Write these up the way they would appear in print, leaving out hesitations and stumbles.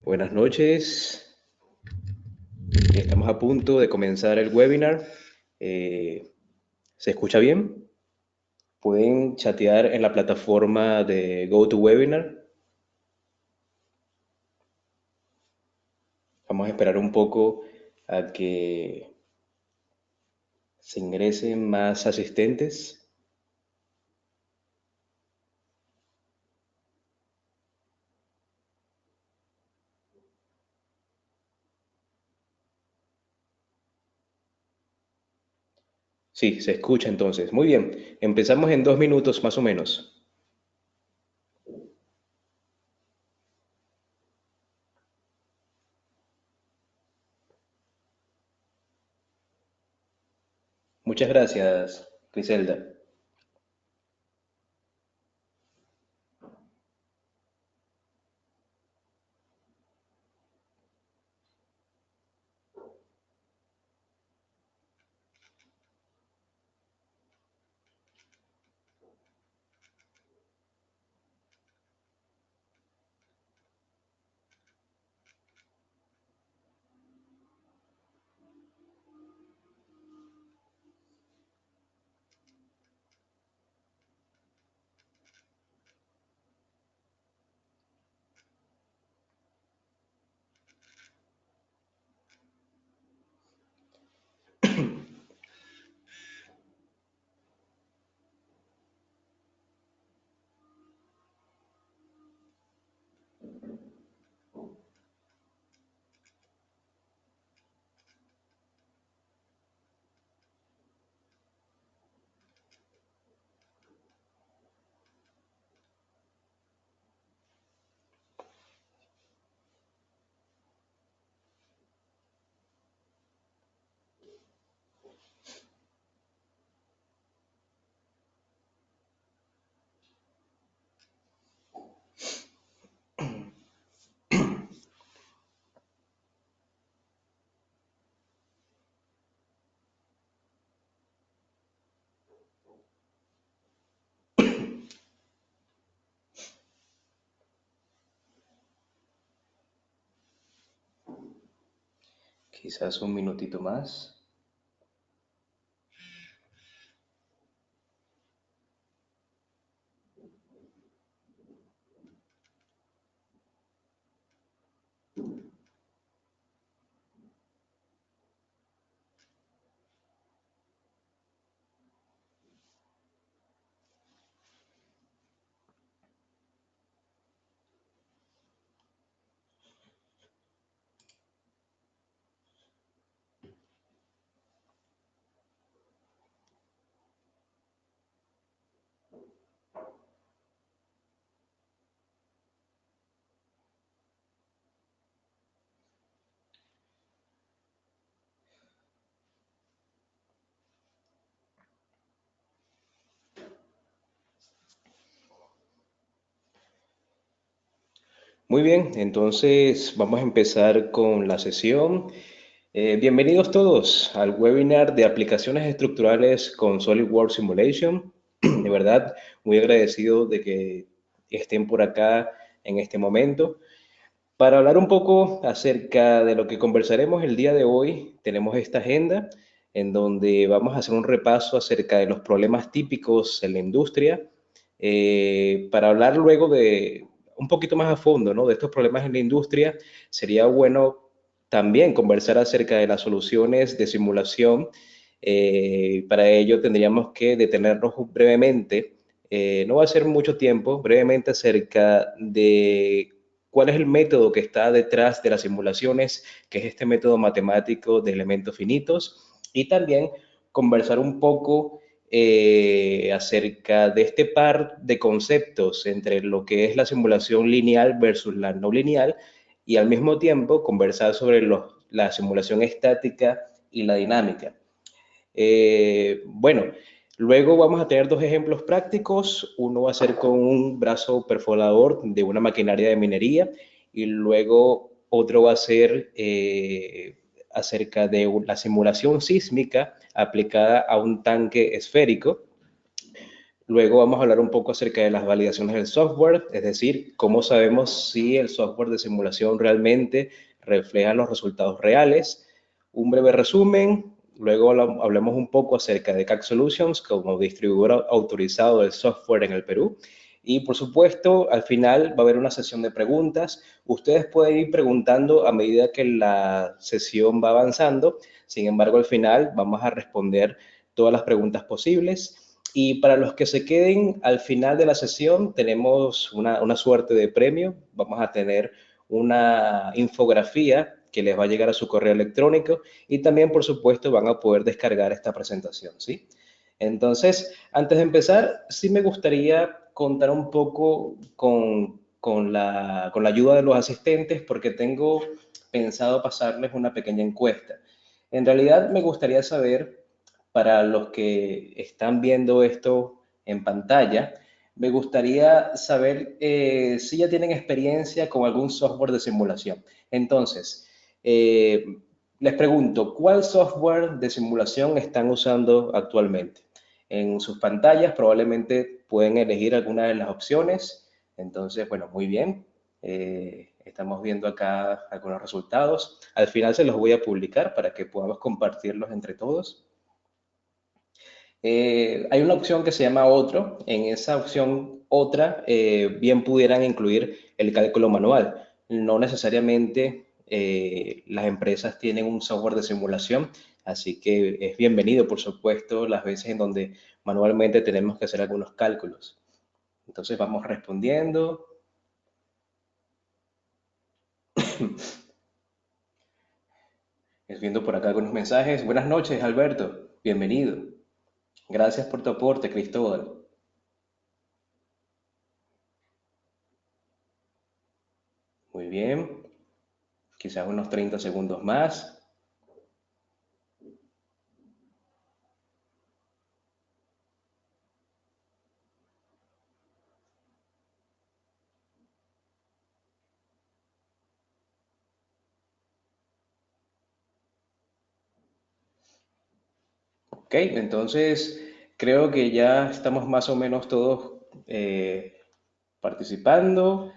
Buenas noches, estamos a punto de comenzar el webinar. Eh, ¿Se escucha bien? Pueden chatear en la plataforma de GoToWebinar. Vamos a esperar un poco a que se ingresen más asistentes. Sí, se escucha entonces. Muy bien, empezamos en 2 minutos más o menos. Muchas gracias, Griselda. Quizás un minutito más. Muy bien, entonces vamos a empezar con la sesión. Bienvenidos todos al webinar de aplicaciones estructurales con SolidWorks Simulation. De verdad, muy agradecido de que estén por acá en este momento. Para hablar un poco acerca de lo que conversaremos el día de hoy, tenemos esta agenda en donde vamos a hacer un repaso acerca de los problemas típicos en la industria, para hablar luego de un poquito más a fondo, ¿no? De estos problemas en la industria. Sería bueno también conversar acerca de las soluciones de simulación. Para ello tendríamos que detenernos brevemente, no va a ser mucho tiempo, brevemente acerca de cuál es el método que está detrás de las simulaciones, que es este método matemático de elementos finitos, y también conversar un poco acerca de este par de conceptos entre lo que es la simulación lineal versus la no lineal, y al mismo tiempo conversar sobre la simulación estática y la dinámica. Bueno, luego vamos a tener dos ejemplos prácticos. Uno va a ser con un brazo perforador de una maquinaria de minería, y luego otro va a ser acerca de la simulación sísmica aplicada a un tanque esférico. Luego vamos a hablar un poco acerca de las validaciones del software, es decir, cómo sabemos si el software de simulación realmente refleja los resultados reales. Un breve resumen, luego hablemos un poco acerca de CAC Solutions como distribuidor autorizado del software en el Perú. Y por supuesto, al final va a haber una sesión de preguntas. Ustedes pueden ir preguntando a medida que la sesión va avanzando. Sin embargo, al final vamos a responder todas las preguntas posibles. Y para los que se queden al final de la sesión, tenemos una suerte de premio. Vamos a tener una infografía que les va a llegar a su correo electrónico y también, por supuesto, van a poder descargar esta presentación, ¿sí? Entonces, antes de empezar, sí me gustaría contar un poco con la ayuda de los asistentes porque tengo pensado pasarles una pequeña encuesta. En realidad, me gustaría saber, para los que están viendo esto en pantalla, me gustaría saber si ya tienen experiencia con algún software de simulación. Entonces, eh, les pregunto, ¿cuál software de simulación están usando actualmente? En sus pantallas probablemente pueden elegir alguna de las opciones. Entonces, bueno, muy bien. Estamos viendo acá algunos resultados. Al final se los voy a publicar para que podamos compartirlos entre todos. Hay una opción que se llama otro. En esa opción otra, bien pudieran incluir el cálculo manual. No necesariamente las empresas tienen un software de simulación, así que es bienvenido, por supuesto, las veces en donde manualmente tenemos que hacer algunos cálculos. Entonces vamos respondiendo. Viendo por acá algunos mensajes. Buenas noches, Alberto. Bienvenido. Gracias por tu aporte, Cristóbal. Muy bien. Quizás unos 30 segundos más. Ok, entonces creo que ya estamos más o menos todos participando.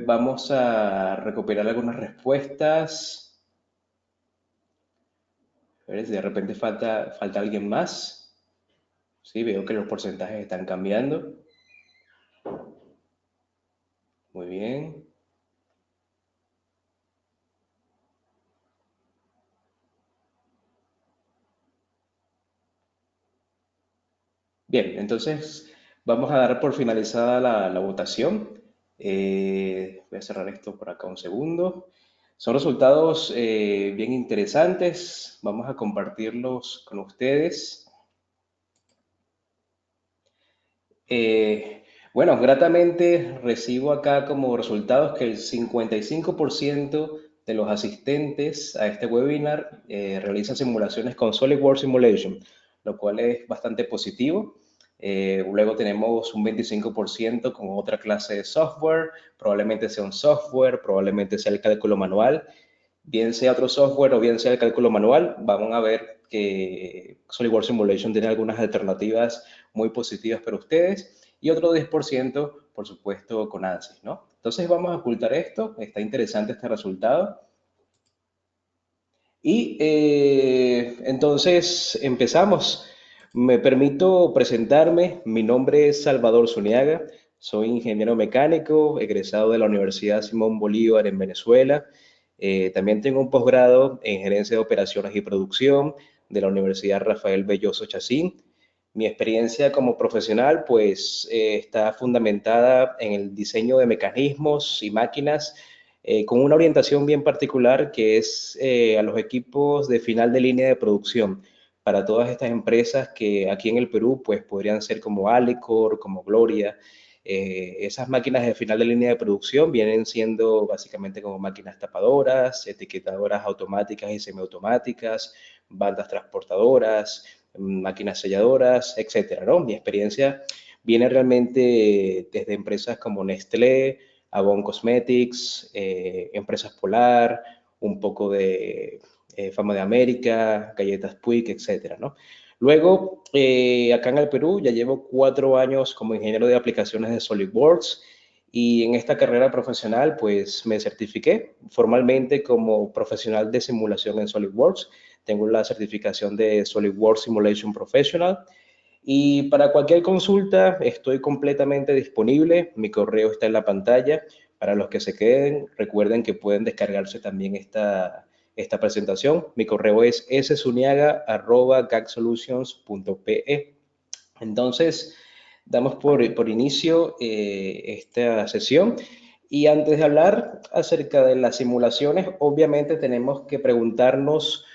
Vamos a recopilar algunas respuestas. A ver si de repente falta alguien más. Sí, veo que los porcentajes están cambiando. Muy bien. Bien, entonces vamos a dar por finalizada la votación. Voy a cerrar esto por acá un segundo. Son resultados bien interesantes. Vamos a compartirlos con ustedes. Eh, bueno, gratamente recibo acá como resultados que el 55% de los asistentes a este webinar realizan simulaciones con SolidWorks Simulation, lo cual es bastante positivo. Luego tenemos un 25% con otra clase de software, probablemente sea un software, probablemente sea el cálculo manual, bien sea otro software o bien sea el cálculo manual. Vamos a ver que SolidWorks Simulation tiene algunas alternativas muy positivas para ustedes y otro 10%, por supuesto, con ANSYS, ¿no? Entonces vamos a ocultar esto, está interesante este resultado. Y entonces empezamos. Me permito presentarme, mi nombre es Salvador Zuniaga, soy ingeniero mecánico, egresado de la Universidad Simón Bolívar en Venezuela. También tengo un posgrado en gerencia de operaciones y producción de la Universidad Rafael Belloso Chacín. Mi experiencia como profesional pues está fundamentada en el diseño de mecanismos y máquinas con una orientación bien particular que es a los equipos de final de línea de producción para todas estas empresas que aquí en el Perú pues podrían ser como Alecor, como Gloria. Esas máquinas de final de línea de producción vienen siendo básicamente como máquinas tapadoras, etiquetadoras automáticas y semiautomáticas, bandas transportadoras, máquinas selladoras, etcétera, ¿no? Mi experiencia viene realmente desde empresas como Nestlé, Avon Cosmetics, Empresas Polar, un poco de Fama de América, Galletas Puig, etcétera, ¿no? Luego, acá en el Perú ya llevo 4 años como ingeniero de aplicaciones de SolidWorks y en esta carrera profesional pues me certifiqué formalmente como profesional de simulación en SolidWorks. Tengo la certificación de SolidWorks Simulation Professional y para cualquier consulta estoy completamente disponible. Mi correo está en la pantalla. Para los que se queden, recuerden que pueden descargarse también esta presentación. Mi correo es ssuniaga@gagsolutions.pe. Entonces, damos por inicio esta sesión. Y antes de hablar acerca de las simulaciones, obviamente tenemos que preguntarnos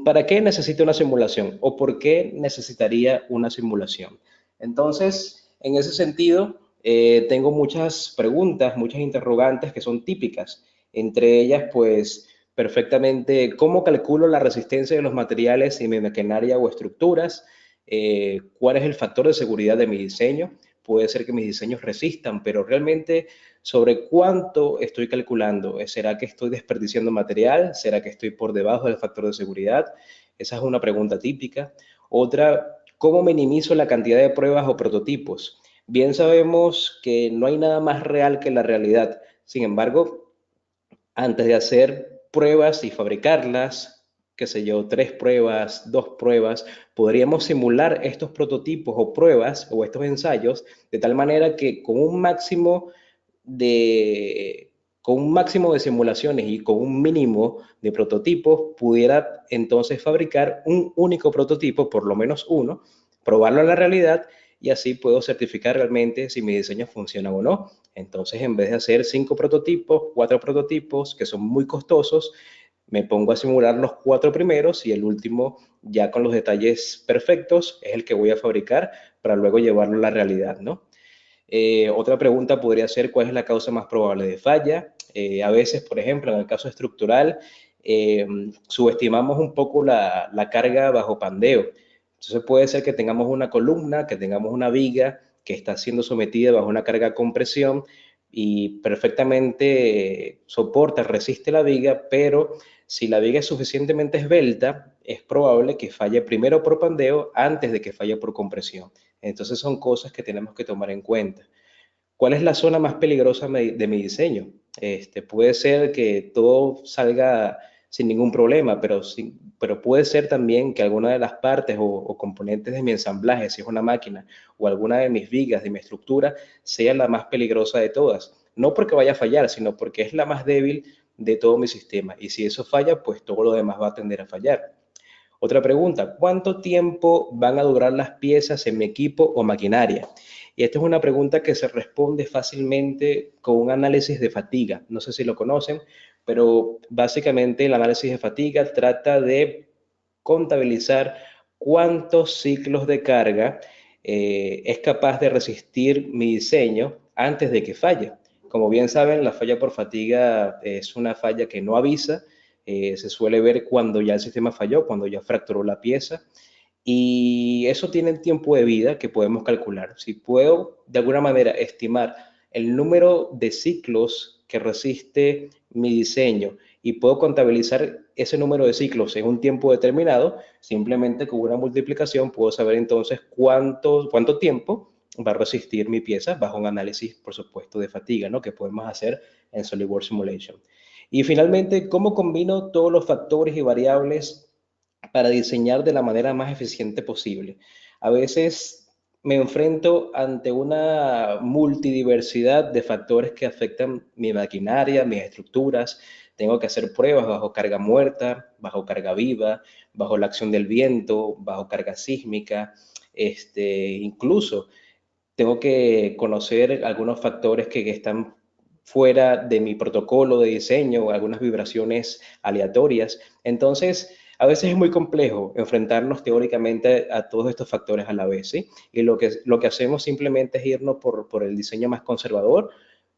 ¿para qué necesito una simulación o por qué necesitaría una simulación? Entonces, en ese sentido, tengo muchas preguntas, muchas interrogantes que son típicas. Entre ellas, pues, perfectamente, ¿cómo calculo la resistencia de los materiales en mi maquinaria o estructuras? ¿Cuál es el factor de seguridad de mi diseño? Puede ser que mis diseños resistan, pero realmente sobre cuánto estoy calculando. ¿Será que estoy desperdiciando material? ¿Será que estoy por debajo del factor de seguridad? Esa es una pregunta típica. Otra, ¿cómo minimizo la cantidad de pruebas o prototipos? Bien sabemos que no hay nada más real que la realidad. Sin embargo, antes de hacer pruebas y fabricarlas, qué sé yo, 3 pruebas, 2 pruebas, podríamos simular estos prototipos o pruebas o estos ensayos de tal manera que de, con un máximo de simulaciones y con un mínimo de prototipos, pudiera entonces fabricar un único prototipo, por lo menos uno, probarlo en la realidad y así puedo certificar realmente si mi diseño funciona o no. Entonces, en vez de hacer 5 prototipos, 4 prototipos, que son muy costosos, me pongo a simular los 4 primeros y el último, ya con los detalles perfectos, es el que voy a fabricar para luego llevarlo a la realidad, ¿no? Otra pregunta podría ser cuál es la causa más probable de falla. A veces, por ejemplo, en el caso estructural, subestimamos un poco la carga bajo pandeo. Entonces puede ser que tengamos una columna, que tengamos una viga que está siendo sometida bajo una carga de compresión y perfectamente soporta, resiste la viga, pero si la viga es suficientemente esbelta, es probable que falle primero por pandeo antes de que falle por compresión. Entonces son cosas que tenemos que tomar en cuenta. ¿Cuál es la zona más peligrosa de mi diseño? Puede ser que todo salga sin ningún problema, pero puede ser también que alguna de las partes o componentes de mi ensamblaje, si es una máquina, o alguna de mis vigas, de mi estructura, sea la más peligrosa de todas. No porque vaya a fallar, sino porque es la más débil de todo mi sistema. Y si eso falla, pues todo lo demás va a tender a fallar. Otra pregunta, ¿cuánto tiempo van a durar las piezas en mi equipo o maquinaria? Y esta es una pregunta que se responde fácilmente con un análisis de fatiga. No sé si lo conocen, pero básicamente el análisis de fatiga trata de contabilizar cuántos ciclos de carga es capaz de resistir mi diseño antes de que falle. Como bien saben, la falla por fatiga es una falla que no avisa, se suele ver cuando ya el sistema falló, cuando ya fracturó la pieza. Y eso tiene el tiempo de vida que podemos calcular. Si puedo, de alguna manera, estimar el número de ciclos que resiste mi diseño y puedo contabilizar ese número de ciclos en un tiempo determinado, simplemente con una multiplicación puedo saber entonces cuánto tiempo va a resistir mi pieza bajo un análisis, por supuesto, de fatiga, ¿no? Que podemos hacer en SolidWorks Simulation. Y finalmente, ¿cómo combino todos los factores y variables para diseñar de la manera más eficiente posible? A veces me enfrento ante una multidiversidad de factores que afectan mi maquinaria, mis estructuras. Tengo que hacer pruebas bajo carga muerta, bajo carga viva, bajo la acción del viento, bajo carga sísmica. Incluso tengo que conocer algunos factores que están fuera de mi protocolo de diseño o algunas vibraciones aleatorias. Entonces, a veces es muy complejo enfrentarnos teóricamente a todos estos factores a la vez, ¿sí? Y lo que hacemos simplemente es irnos por el diseño más conservador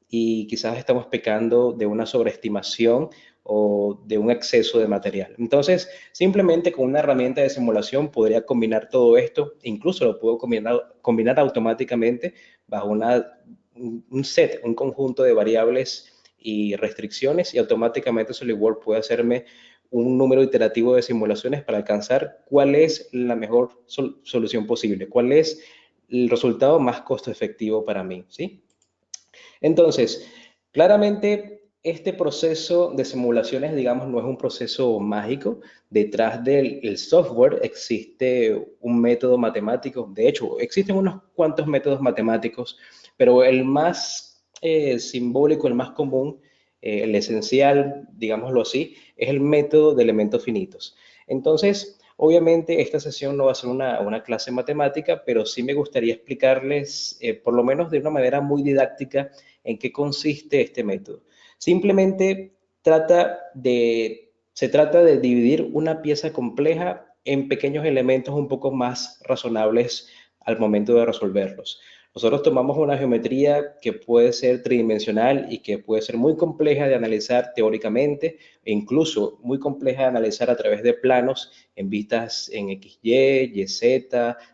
y quizás estamos pecando de una sobreestimación o de un exceso de material. Entonces, simplemente con una herramienta de simulación podría combinar todo esto, incluso lo puedo combinar automáticamente bajo un set, un conjunto de variables y restricciones y automáticamente SolidWorks puede hacerme un número iterativo de simulaciones para alcanzar cuál es la mejor solución posible, cuál es el resultado más costo efectivo para mí, ¿sí? Entonces, claramente este proceso de simulaciones, digamos, no es un proceso mágico. Detrás del software existe un método matemático. De hecho, existen unos cuantos métodos matemáticos, pero el más simbólico, el más común, el esencial, digámoslo así, es el método de elementos finitos. Entonces, obviamente esta sesión no va a ser una clase matemática, pero sí me gustaría explicarles, por lo menos de una manera muy didáctica, en qué consiste este método. Simplemente se trata de dividir una pieza compleja en pequeños elementos un poco más razonables al momento de resolverlos. Nosotros tomamos una geometría que puede ser tridimensional y que puede ser muy compleja de analizar teóricamente e incluso muy compleja de analizar a través de planos en vistas en XY, YZ,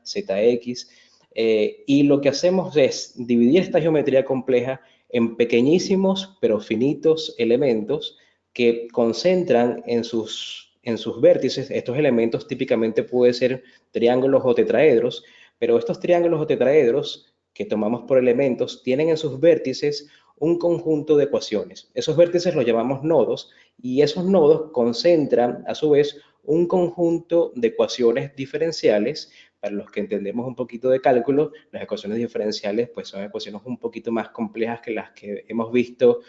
ZX. Y lo que hacemos es dividir esta geometría compleja en pequeñísimos pero finitos elementos que concentran en sus vértices. Estos elementos típicamente pueden ser triángulos o tetraedros, pero estos triángulos o tetraedros que tomamos por elementos tienen en sus vértices un conjunto de ecuaciones. Esos vértices los llamamos nodos y esos nodos concentran a su vez un conjunto de ecuaciones diferenciales. Para los que entendemos un poquito de cálculo, las ecuaciones diferenciales pues son ecuaciones un poquito más complejas que las que hemos visto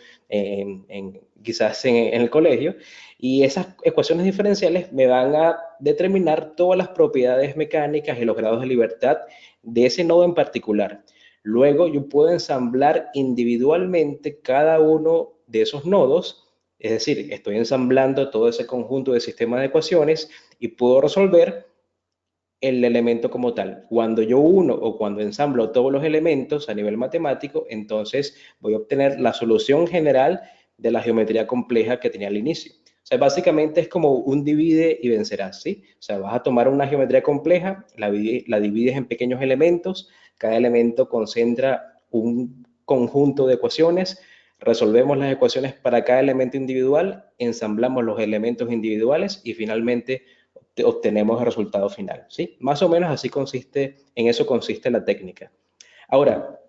quizás en el colegio, y esas ecuaciones diferenciales me van a determinar todas las propiedades mecánicas y los grados de libertad de ese nodo en particular. Luego yo puedo ensamblar individualmente cada uno de esos nodos, es decir, estoy ensamblando todo ese conjunto de sistemas de ecuaciones y puedo resolver el elemento como tal. Cuando yo uno o cuando ensamblo todos los elementos a nivel matemático, entonces voy a obtener la solución general de la geometría compleja que tenía al inicio. O sea, básicamente es como un divide y vencerás, ¿sí? O sea, vas a tomar una geometría compleja, la divides en pequeños elementos, cada elemento concentra un conjunto de ecuaciones, resolvemos las ecuaciones para cada elemento individual, ensamblamos los elementos individuales y finalmente obtenemos el resultado final, ¿sí? Más o menos así consiste, en eso consiste la técnica. Ahora,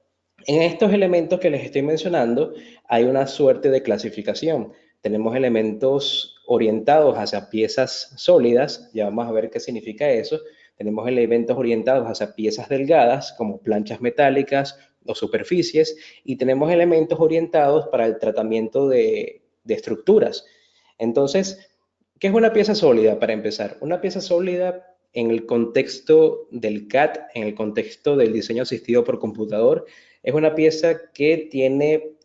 en estos elementos que les estoy mencionando, hay una suerte de clasificación. Tenemos elementos orientados hacia piezas sólidas, ya vamos a ver qué significa eso. Tenemos elementos orientados hacia piezas delgadas, como planchas metálicas o superficies, y tenemos elementos orientados para el tratamiento de estructuras. Entonces, ¿qué es una pieza sólida para empezar? Una pieza sólida en el contexto del CAD, en el contexto del diseño asistido por computador, es una pieza que tiene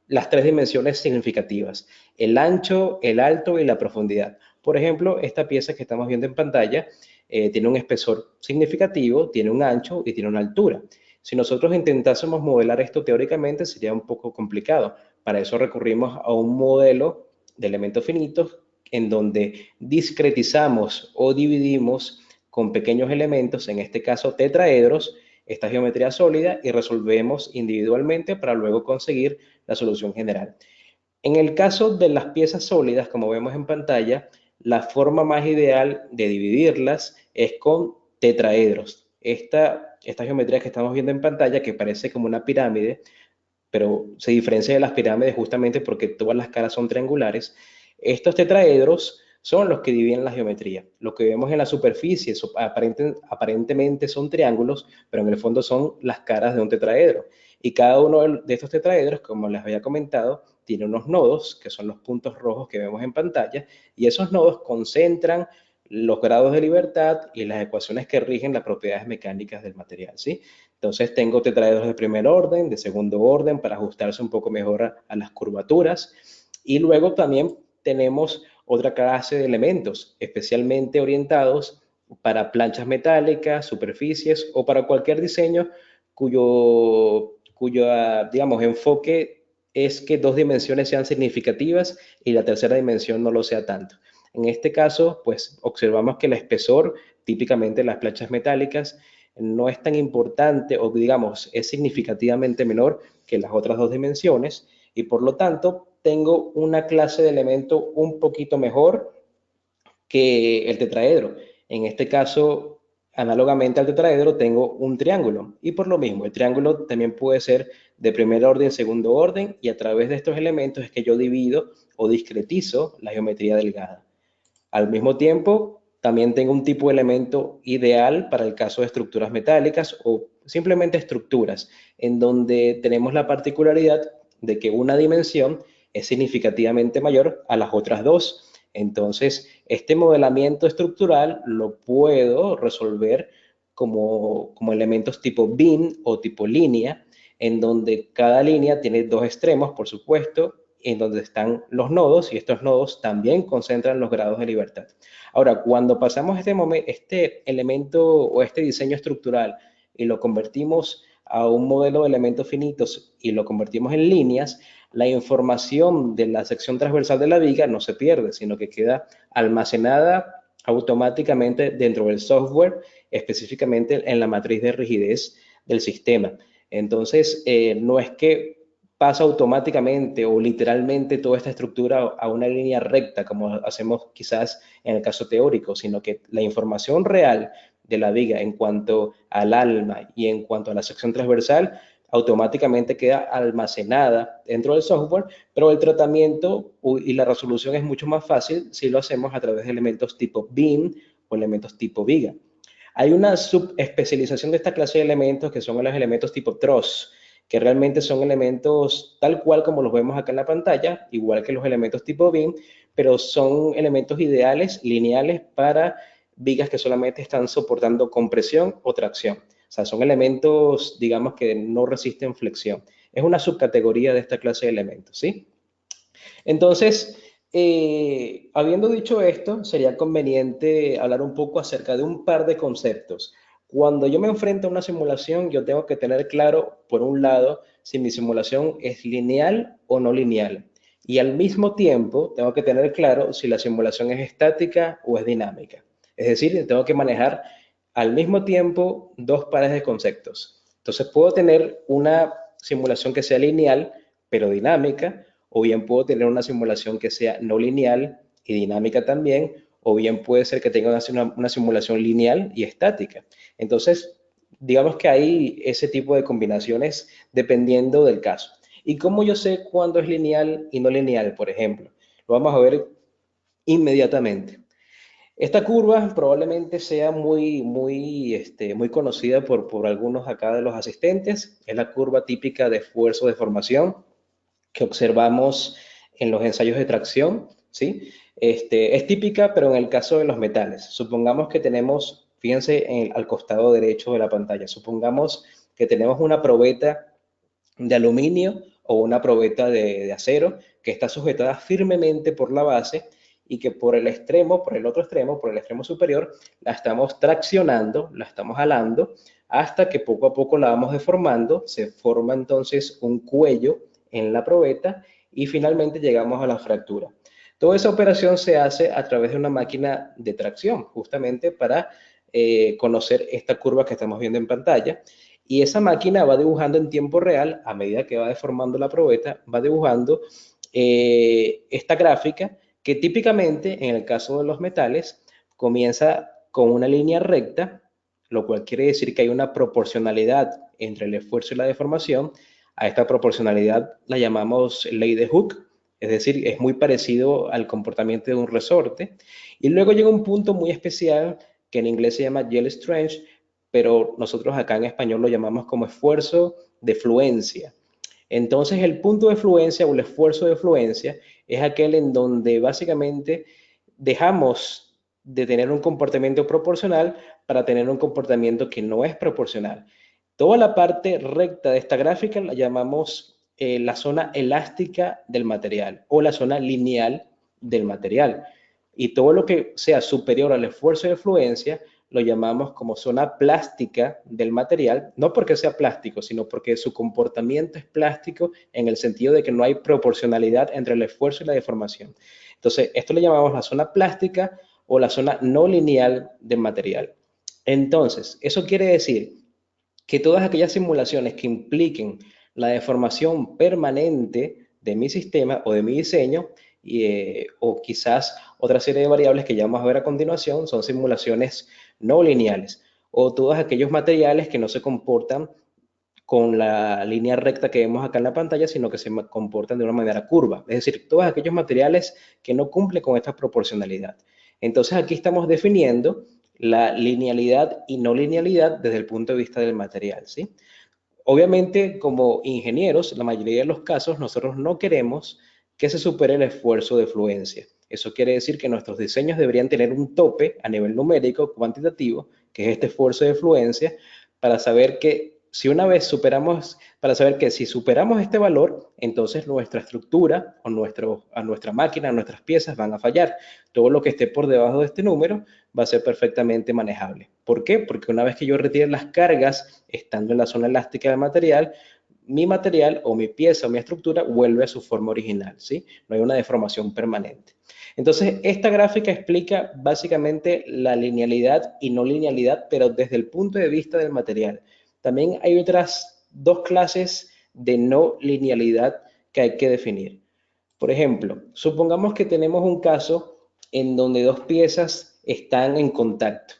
las tres dimensiones significativas: el ancho, el alto y la profundidad. Por ejemplo, esta pieza que estamos viendo en pantalla tiene un espesor significativo, tiene un ancho y tiene una altura. Si nosotros intentásemos modelar esto teóricamente, sería un poco complicado. Para eso recurrimos a un modelo de elementos finitos en donde discretizamos o dividimos con pequeños elementos, en este caso tetraedros, esta geometría sólida y resolvemos individualmente para luego conseguir la solución general. En el caso de las piezas sólidas, como vemos en pantalla, la forma más ideal de dividirlas es con tetraedros. Esta geometría que estamos viendo en pantalla, que parece como una pirámide, pero se diferencia de las pirámides justamente porque todas las caras son triangulares. Estos tetraedros son los que dividen la geometría. Lo que vemos en la superficie aparentemente son triángulos, pero en el fondo son las caras de un tetraedro. Y cada uno de estos tetraedros, como les había comentado, tiene unos nodos, que son los puntos rojos que vemos en pantalla, y esos nodos concentran los grados de libertad y las ecuaciones que rigen las propiedades mecánicas del material, ¿sí? Entonces tengo tetraedros de primer orden, de segundo orden, para ajustarse un poco mejor a las curvaturas. Y luego también tenemos otra clase de elementos especialmente orientados para planchas metálicas, superficies o para cualquier diseño cuyo digamos, enfoque es que dos dimensiones sean significativas y la tercera dimensión no lo sea tanto. En este caso, pues observamos que el espesor, típicamente en las planchas metálicas, no es tan importante o digamos es significativamente menor que las otras dos dimensiones y por lo tanto tengo una clase de elemento un poquito mejor que el tetraedro. En este caso, análogamente al tetraedro, tengo un triángulo. Y por lo mismo, el triángulo también puede ser de primer orden, segundo orden, y a través de estos elementos es que yo divido o discretizo la geometría delgada. Al mismo tiempo, también tengo un tipo de elemento ideal para el caso de estructuras metálicas o simplemente estructuras, en donde tenemos la particularidad de que una dimensión es significativamente mayor a las otras dos. Entonces, este modelamiento estructural lo puedo resolver como elementos tipo bin o tipo línea, en donde cada línea tiene dos extremos, por supuesto, en donde están los nodos y estos nodos también concentran los grados de libertad. Ahora, cuando pasamos este elemento o este diseño estructural y lo convertimos a un modelo de elementos finitos y lo convertimos en líneas, la información de la sección transversal de la viga no se pierde, sino que queda almacenada automáticamente dentro del software, específicamente en la matriz de rigidez del sistema. Entonces, no es que pasa automáticamente o literalmente toda esta estructura a una línea recta, como hacemos quizás en el caso teórico, sino que la información real de la viga en cuanto al alma y en cuanto a la sección transversal automáticamente queda almacenada dentro del software, pero el tratamiento y la resolución es mucho más fácil si lo hacemos a través de elementos tipo BIM o elementos tipo viga. Hay una subespecialización de esta clase de elementos que son los elementos tipo truss, que realmente son elementos tal cual como los vemos acá en la pantalla, igual que los elementos tipo BIM, pero son elementos ideales, lineales, para vigas que solamente están soportando compresión o tracción. O sea, son elementos, digamos, que no resisten flexión. Es una subcategoría de esta clase de elementos, ¿sí? Entonces, habiendo dicho esto, sería conveniente hablar un poco acerca de un par de conceptos. Cuando yo me enfrento a una simulación, yo tengo que tener claro, por un lado, si mi simulación es lineal o no lineal. Y al mismo tiempo, tengo que tener claro si la simulación es estática o es dinámica. Es decir, tengo que manejar al mismo tiempo dos pares de conceptos. Entonces, puedo tener una simulación que sea lineal, pero dinámica, o bien puedo tener una simulación que sea no lineal y dinámica también, o bien puede ser que tenga una simulación lineal y estática. Entonces, digamos que hay ese tipo de combinaciones dependiendo del caso. ¿Y cómo yo sé cuándo es lineal y no lineal, por ejemplo? Lo vamos a ver inmediatamente. Esta curva probablemente sea muy conocida por algunos acá de los asistentes. Es la curva típica de esfuerzo de formación que observamos en los ensayos de tracción, ¿sí? Es típica, pero en el caso de los metales. Supongamos que tenemos, fíjense al costado derecho de la pantalla, supongamos que tenemos una probeta de aluminio o una probeta de acero que está sujetada firmemente por la base y que por el extremo, por el otro extremo, por el extremo superior, la estamos traccionando, la estamos jalando hasta que poco a poco la vamos deformando, se forma entonces un cuello en la probeta y finalmente llegamos a la fractura. Toda esa operación se hace a través de una máquina de tracción, justamente para conocer esta curva que estamos viendo en pantalla. Y esa máquina va dibujando en tiempo real, a medida que va deformando la probeta, va dibujando esta gráfica que típicamente, en el caso de los metales, comienza con una línea recta, lo cual quiere decir que hay una proporcionalidad entre el esfuerzo y la deformación. A esta proporcionalidad la llamamos ley de Hooke, es decir, es muy parecido al comportamiento de un resorte. Y luego llega un punto muy especial que en inglés se llama yield strength, pero nosotros acá en español lo llamamos como esfuerzo de fluencia. Entonces, el punto de fluencia o el esfuerzo de fluencia es aquel en donde básicamente dejamos de tener un comportamiento proporcional para tener un comportamiento que no es proporcional. Toda la parte recta de esta gráfica la llamamos la zona elástica del material o la zona lineal del material. Y todo lo que sea superior al esfuerzo de fluencia lo llamamos como zona plástica del material, no porque sea plástico, sino porque su comportamiento es plástico en el sentido de que no hay proporcionalidad entre el esfuerzo y la deformación. Entonces, esto le llamamos la zona plástica o la zona no lineal del material. Entonces, eso quiere decir que todas aquellas simulaciones que impliquen la deformación permanente de mi sistema o de mi diseño, o quizás otra serie de variables que ya vamos a ver a continuación son simulaciones no lineales, o todos aquellos materiales que no se comportan con la línea recta que vemos acá en la pantalla, sino que se comportan de una manera curva. Es decir, todos aquellos materiales que no cumplen con esta proporcionalidad. Entonces aquí estamos definiendo la linealidad y no linealidad desde el punto de vista del material, ¿sí? Obviamente, como ingenieros, la mayoría de los casos, nosotros no queremos que se supere el esfuerzo de fluencia. Eso quiere decir que nuestros diseños deberían tener un tope a nivel numérico, cuantitativo, que es este esfuerzo de fluencia, para saber que si una vez superamos, para saber que si superamos este valor, entonces nuestra estructura o nuestra máquina, nuestras piezas van a fallar. Todo lo que esté por debajo de este número va a ser perfectamente manejable. ¿Por qué? Porque una vez que yo retire las cargas, estando en la zona elástica del material, mi material o mi pieza o mi estructura vuelve a su forma original, ¿sí? No hay una deformación permanente. Entonces, esta gráfica explica básicamente la linealidad y no linealidad, pero desde el punto de vista del material. También hay otras dos clases de no linealidad que hay que definir. Por ejemplo, supongamos que tenemos un caso en donde dos piezas están en contacto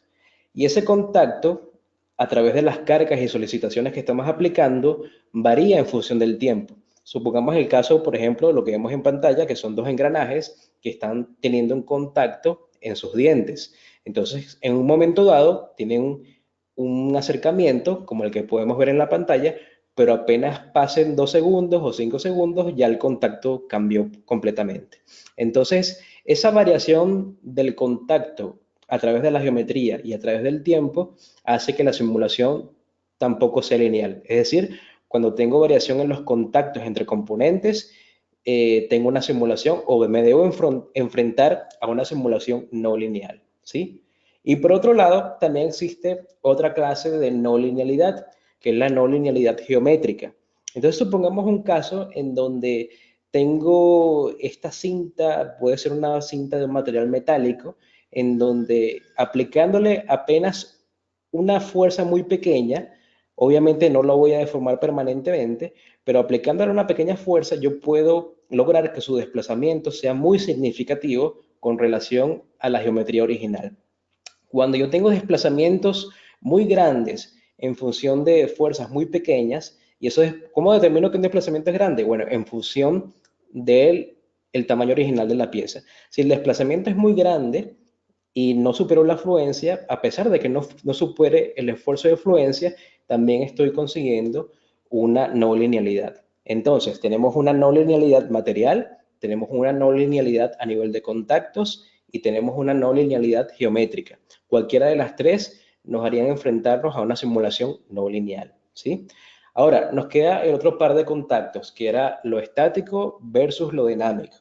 y ese contacto, a través de las cargas y solicitaciones que estamos aplicando, varía en función del tiempo. Supongamos el caso, por ejemplo, lo que vemos en pantalla, que son dos engranajes que están teniendo un contacto en sus dientes. Entonces, en un momento dado, tienen un acercamiento, como el que podemos ver en la pantalla, pero apenas pasen 2 segundos o 5 segundos, ya el contacto cambió completamente. Entonces, esa variación del contacto a través de la geometría y a través del tiempo hace que la simulación tampoco sea lineal. Es decir, cuando tengo variación en los contactos entre componentes, tengo una simulación o me debo enfrentar a una simulación no lineal, ¿sí? Y por otro lado, también existe otra clase de no linealidad, que es la no linealidad geométrica. Entonces, supongamos un caso en donde tengo esta cinta, puede ser una cinta de un material metálico, en donde aplicándole apenas una fuerza muy pequeña, obviamente no lo voy a deformar permanentemente, pero aplicándole una pequeña fuerza yo puedo lograr que su desplazamiento sea muy significativo con relación a la geometría original. Cuando yo tengo desplazamientos muy grandes en función de fuerzas muy pequeñas, y eso es, ¿cómo determino que un desplazamiento es grande? Bueno, en función del el tamaño original de la pieza. Si el desplazamiento es muy grande y no superó la fluencia, a pesar de que no supere el esfuerzo de fluencia, también estoy consiguiendo una no linealidad. Entonces, tenemos una no linealidad material, tenemos una no linealidad a nivel de contactos y tenemos una no linealidad geométrica. Cualquiera de las tres nos harían enfrentarnos a una simulación no lineal, ¿sí? Ahora, nos queda el otro par de contactos, que era lo estático versus lo dinámico.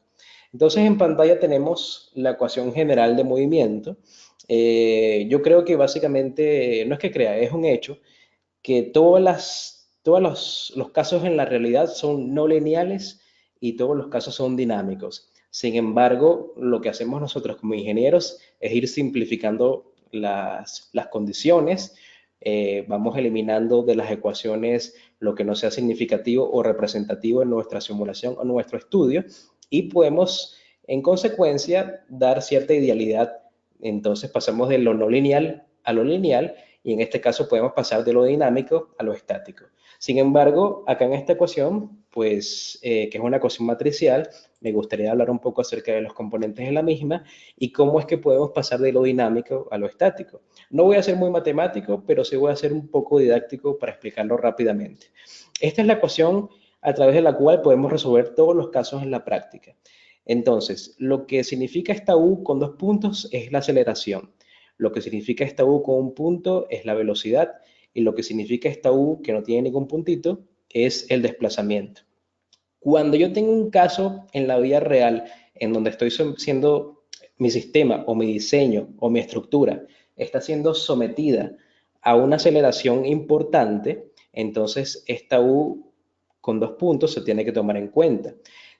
Entonces, en pantalla tenemos la ecuación general de movimiento. Yo creo que básicamente, no es que crea, es un hecho, que todos los casos en la realidad son no lineales y todos los casos son dinámicos. Sin embargo, lo que hacemos nosotros como ingenieros es ir simplificando las condiciones, vamos eliminando de las ecuaciones lo que no sea significativo o representativo en nuestra simulación o nuestro estudio y podemos, en consecuencia, dar cierta idealidad. Entonces pasamos de lo no lineal a lo lineal y en este caso podemos pasar de lo dinámico a lo estático. Sin embargo, acá en esta ecuación, pues, que es una ecuación matricial, me gustaría hablar un poco acerca de los componentes de la misma y cómo es que podemos pasar de lo dinámico a lo estático. No voy a ser muy matemático, pero sí voy a ser un poco didáctico para explicarlo rápidamente. Esta es la ecuación a través de la cual podemos resolver todos los casos en la práctica. Entonces, lo que significa esta U con 2 puntos es la aceleración. Lo que significa esta U con un punto es la velocidad y lo que significa esta U que no tiene ningún puntito es el desplazamiento. Cuando yo tengo un caso en la vida real en donde estoy siendo mi sistema o mi diseño o mi estructura está siendo sometida a una aceleración importante, entonces esta U con 2 puntos se tiene que tomar en cuenta.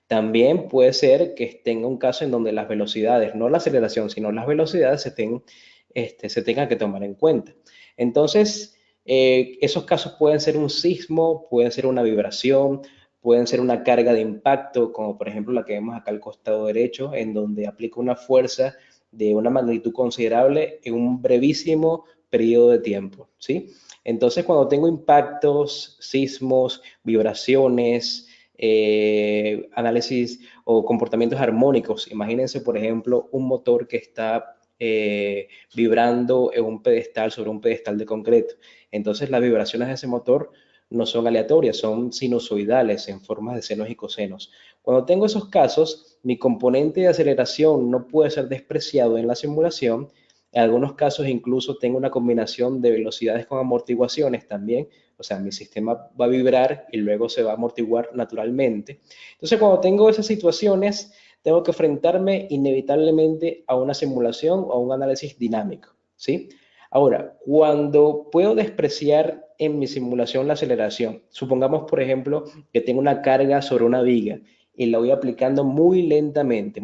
También puede ser que tenga un caso en donde las velocidades, no la aceleración, sino las velocidades se tengan que tomar en cuenta. Entonces, esos casos pueden ser un sismo, pueden ser una vibración, pueden ser una carga de impacto, como por ejemplo la que vemos acá al costado derecho, en donde aplica una fuerza de una magnitud considerable en un brevísimo periodo de tiempo, ¿sí? Entonces, cuando tengo impactos, sismos, vibraciones, análisis o comportamientos armónicos, imagínense, por ejemplo, un motor que está vibrando en un pedestal sobre un pedestal de concreto. Entonces, las vibraciones de ese motor no son aleatorias, son sinusoidales en formas de senos y cosenos. Cuando tengo esos casos, mi componente de aceleración no puede ser despreciado en la simulación. En algunos casos incluso tengo una combinación de velocidades con amortiguaciones también, o sea, mi sistema va a vibrar y luego se va a amortiguar naturalmente. Entonces, cuando tengo esas situaciones, tengo que enfrentarme inevitablemente a una simulación o a un análisis dinámico, ¿sí? Ahora, cuando puedo despreciar en mi simulación la aceleración, supongamos, por ejemplo, que tengo una carga sobre una viga y la voy aplicando muy lentamente,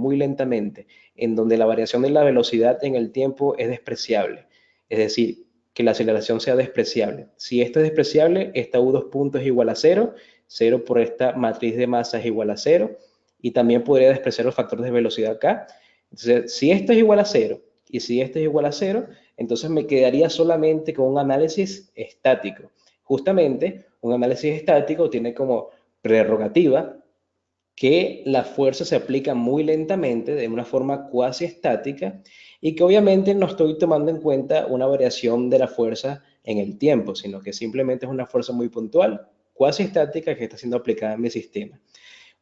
en donde la variación de la velocidad en el tiempo es despreciable. Es decir, que la aceleración sea despreciable. Si esto es despreciable, esta U2 puntos es igual a cero, cero por esta matriz de masa es igual a cero, y también podría despreciar los factores de velocidad acá. Entonces, si esto es igual a cero y si esto es igual a cero, entonces me quedaría solamente con un análisis estático. Justamente, un análisis estático tiene como prerrogativa que la fuerza se aplica muy lentamente, de una forma cuasi estática, y que obviamente no estoy tomando en cuenta una variación de la fuerza en el tiempo, sino que simplemente es una fuerza muy puntual, cuasi estática, que está siendo aplicada en mi sistema.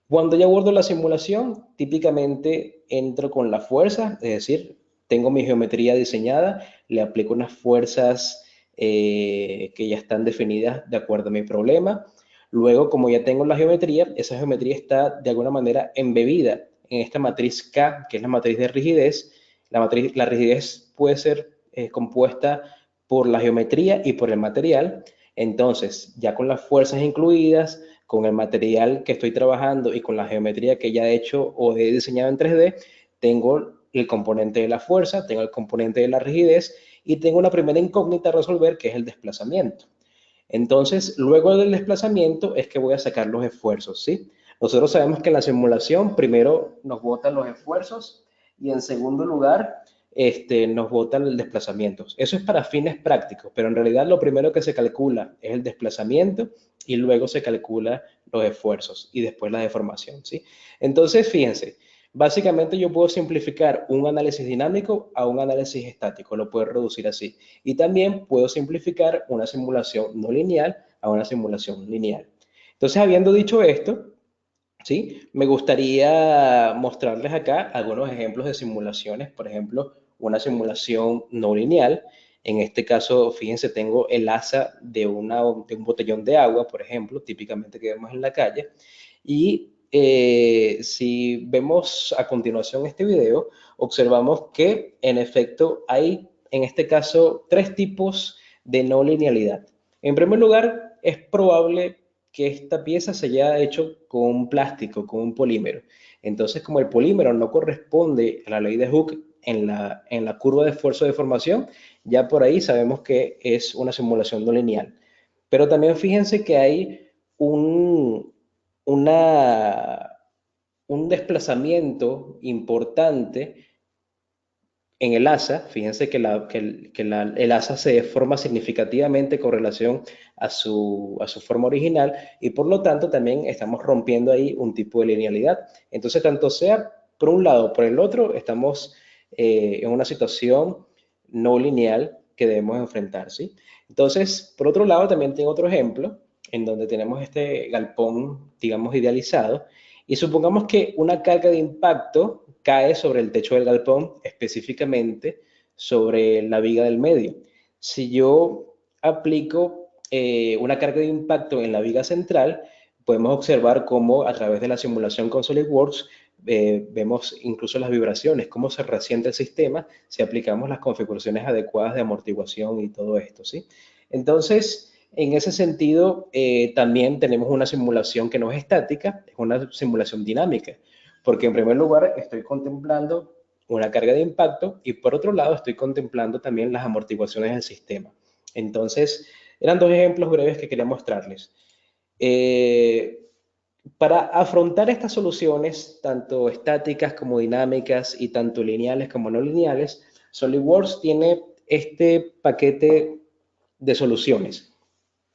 Cuando ya abordo la simulación, típicamente entro con la fuerza, es decir, tengo mi geometría diseñada, le aplico unas fuerzas que ya están definidas de acuerdo a mi problema. Luego, como ya tengo la geometría, esa geometría está de alguna manera embebida en esta matriz K, que es la matriz de rigidez. La rigidez puede ser compuesta por la geometría y por el material. Entonces, ya con las fuerzas incluidas, con el material que estoy trabajando y con la geometría que ya he hecho o he diseñado en 3D, tengo el componente de la fuerza, tengo el componente de la rigidez y tengo una primera incógnita a resolver, que es el desplazamiento. Entonces, luego del desplazamiento es que voy a sacar los esfuerzos, ¿sí? Nosotros sabemos que en la simulación primero nos botan los esfuerzos y en segundo lugar nos botan el desplazamiento. Eso es para fines prácticos, pero en realidad lo primero que se calcula es el desplazamiento y luego se calcula los esfuerzos y después la deformación, ¿sí? Entonces, fíjense, básicamente yo puedo simplificar un análisis dinámico a un análisis estático, lo puedo reducir así. Y también puedo simplificar una simulación no lineal a una simulación lineal. Entonces, habiendo dicho esto, ¿sí? Me gustaría mostrarles acá algunos ejemplos de simulaciones, por ejemplo, una simulación no lineal. En este caso, fíjense, tengo el asa de un botellón de agua, por ejemplo, típicamente que vemos en la calle. Y si vemos a continuación este video, observamos que en efecto hay, en este caso, tres tipos de no linealidad. En primer lugar, es probable que esta pieza se haya hecho con un plástico, con un polímero. Entonces, como el polímero no corresponde a la ley de Hooke en la curva de esfuerzo de formación, ya por ahí sabemos que es una simulación no lineal. Pero también fíjense que hay un, una, un desplazamiento importante en el asa. Fíjense que el asa se deforma significativamente con relación a su forma original y por lo tanto también estamos rompiendo ahí un tipo de linealidad. Entonces, tanto sea por un lado o por el otro, estamos en una situación no lineal que debemos enfrentar, ¿sí? Entonces, por otro lado, también tengo otro ejemplo en donde tenemos este galpón, digamos, idealizado, y supongamos que una carga de impacto cae sobre el techo del galpón, específicamente sobre la viga del medio. Si yo aplico una carga de impacto en la viga central, podemos observar cómo a través de la simulación con SolidWorks vemos incluso las vibraciones, cómo se resiente el sistema si aplicamos las configuraciones adecuadas de amortiguación y todo esto, ¿sí? Entonces, en ese sentido, también tenemos una simulación que no es estática, es una simulación dinámica, porque en primer lugar estoy contemplando una carga de impacto y por otro lado estoy contemplando también las amortiguaciones del sistema. Entonces, eran dos ejemplos breves que quería mostrarles. Eh, Para afrontar estas soluciones, tanto estáticas como dinámicas y tanto lineales como no lineales, SolidWorks tiene este paquete de soluciones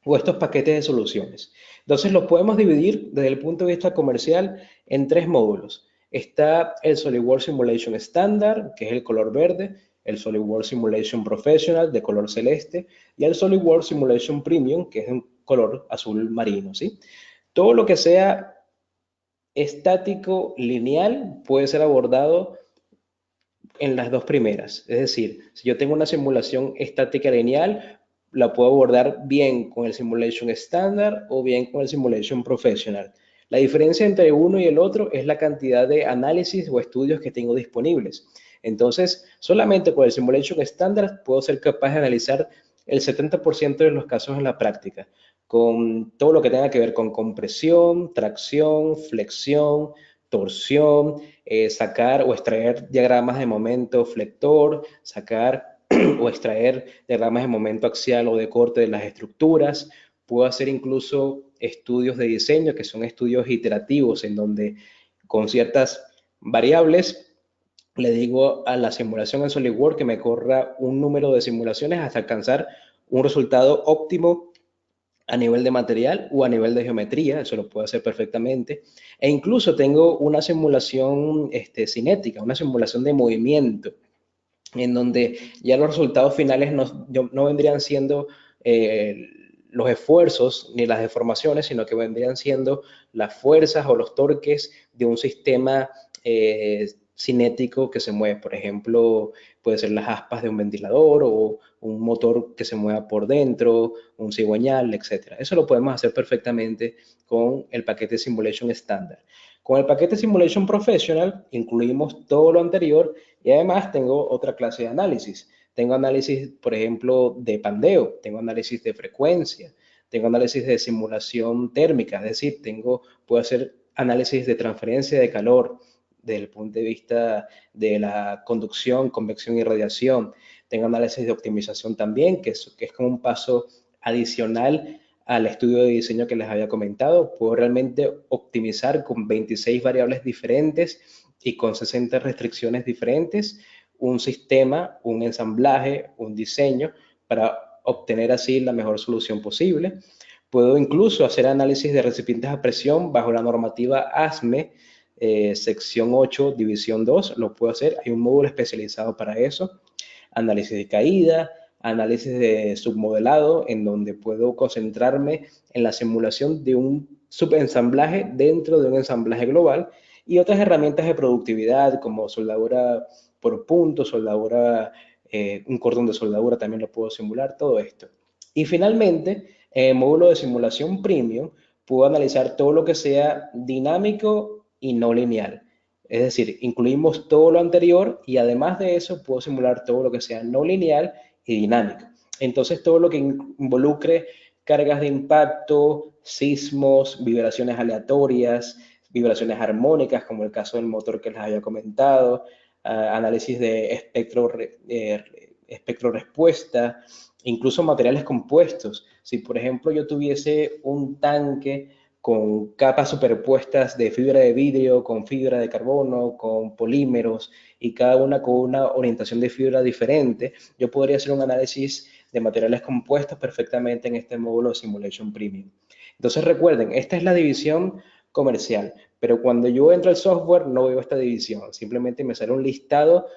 o estos paquetes de soluciones. Entonces los podemos dividir desde el punto de vista comercial en tres módulos. Está el SolidWorks Simulation Standard, que es el color verde, el SolidWorks Simulation Professional de color celeste y el SolidWorks Simulation Premium, que es un color azul marino, ¿sí? Todo lo que sea estático lineal puede ser abordado en las dos primeras. Es decir, si yo tengo una simulación estática lineal, la puedo abordar bien con el Simulation Standard o bien con el Simulation Professional. La diferencia entre uno y el otro es la cantidad de análisis o estudios que tengo disponibles. Entonces, solamente con el Simulation Standard puedo ser capaz de analizar el 70% de los casos en la práctica, con todo lo que tenga que ver con compresión, tracción, flexión, torsión, sacar o extraer diagramas de momento flector, sacar o extraer diagramas de momento axial o de corte de las estructuras. Puedo hacer incluso estudios de diseño, que son estudios iterativos, en donde con ciertas variables le digo a la simulación en SolidWorks que me corra un número de simulaciones hasta alcanzar un resultado óptimo a nivel de material o a nivel de geometría, eso lo puedo hacer perfectamente. E incluso tengo una simulación cinética, una simulación de movimiento, en donde ya los resultados finales no vendrían siendo los esfuerzos ni las deformaciones, sino que vendrían siendo las fuerzas o los torques de un sistema cinético que se mueve. Por ejemplo, puede ser las aspas de un ventilador o un motor que se mueva por dentro, un cigüeñal, etc. Eso lo podemos hacer perfectamente con el paquete Simulation estándar. Con el paquete Simulation Professional incluimos todo lo anterior y además tengo otra clase de análisis. Tengo análisis, por ejemplo, de pandeo, tengo análisis de frecuencia, tengo análisis de simulación térmica, es decir, puedo hacer análisis de transferencia de calor desde el punto de vista de la conducción, convección y radiación. Tengo análisis de optimización también, que es como un paso adicional al estudio de diseño que les había comentado. Puedo realmente optimizar con 26 variables diferentes y con 60 restricciones diferentes un sistema, un ensamblaje, un diseño para obtener así la mejor solución posible. Puedo incluso hacer análisis de recipientes a presión bajo la normativa ASME, sección 8, división 2, lo puedo hacer. Hay un módulo especializado para eso. Análisis de caída, análisis de submodelado, en donde puedo concentrarme en la simulación de un subensamblaje dentro de un ensamblaje global y otras herramientas de productividad como soldadura por puntos, soldadura, un cordón de soldadura también lo puedo simular, todo esto. Y finalmente, en el módulo de simulación premium, puedo analizar todo lo que sea dinámico y no lineal. Es decir, incluimos todo lo anterior y además de eso puedo simular todo lo que sea no lineal y dinámico. Entonces, todo lo que involucre cargas de impacto, sismos, vibraciones aleatorias, vibraciones armónicas, como el caso del motor que les había comentado, análisis de espectro respuesta, incluso materiales compuestos. Si, por ejemplo, yo tuviese un tanque con capas superpuestas de fibra de vidrio, con fibra de carbono, con polímeros y cada una con una orientación de fibra diferente, yo podría hacer un análisis de materiales compuestos perfectamente en este módulo de Simulation Premium. Entonces recuerden, esta es la división comercial, pero cuando yo entro al software no veo esta división, simplemente me sale un listado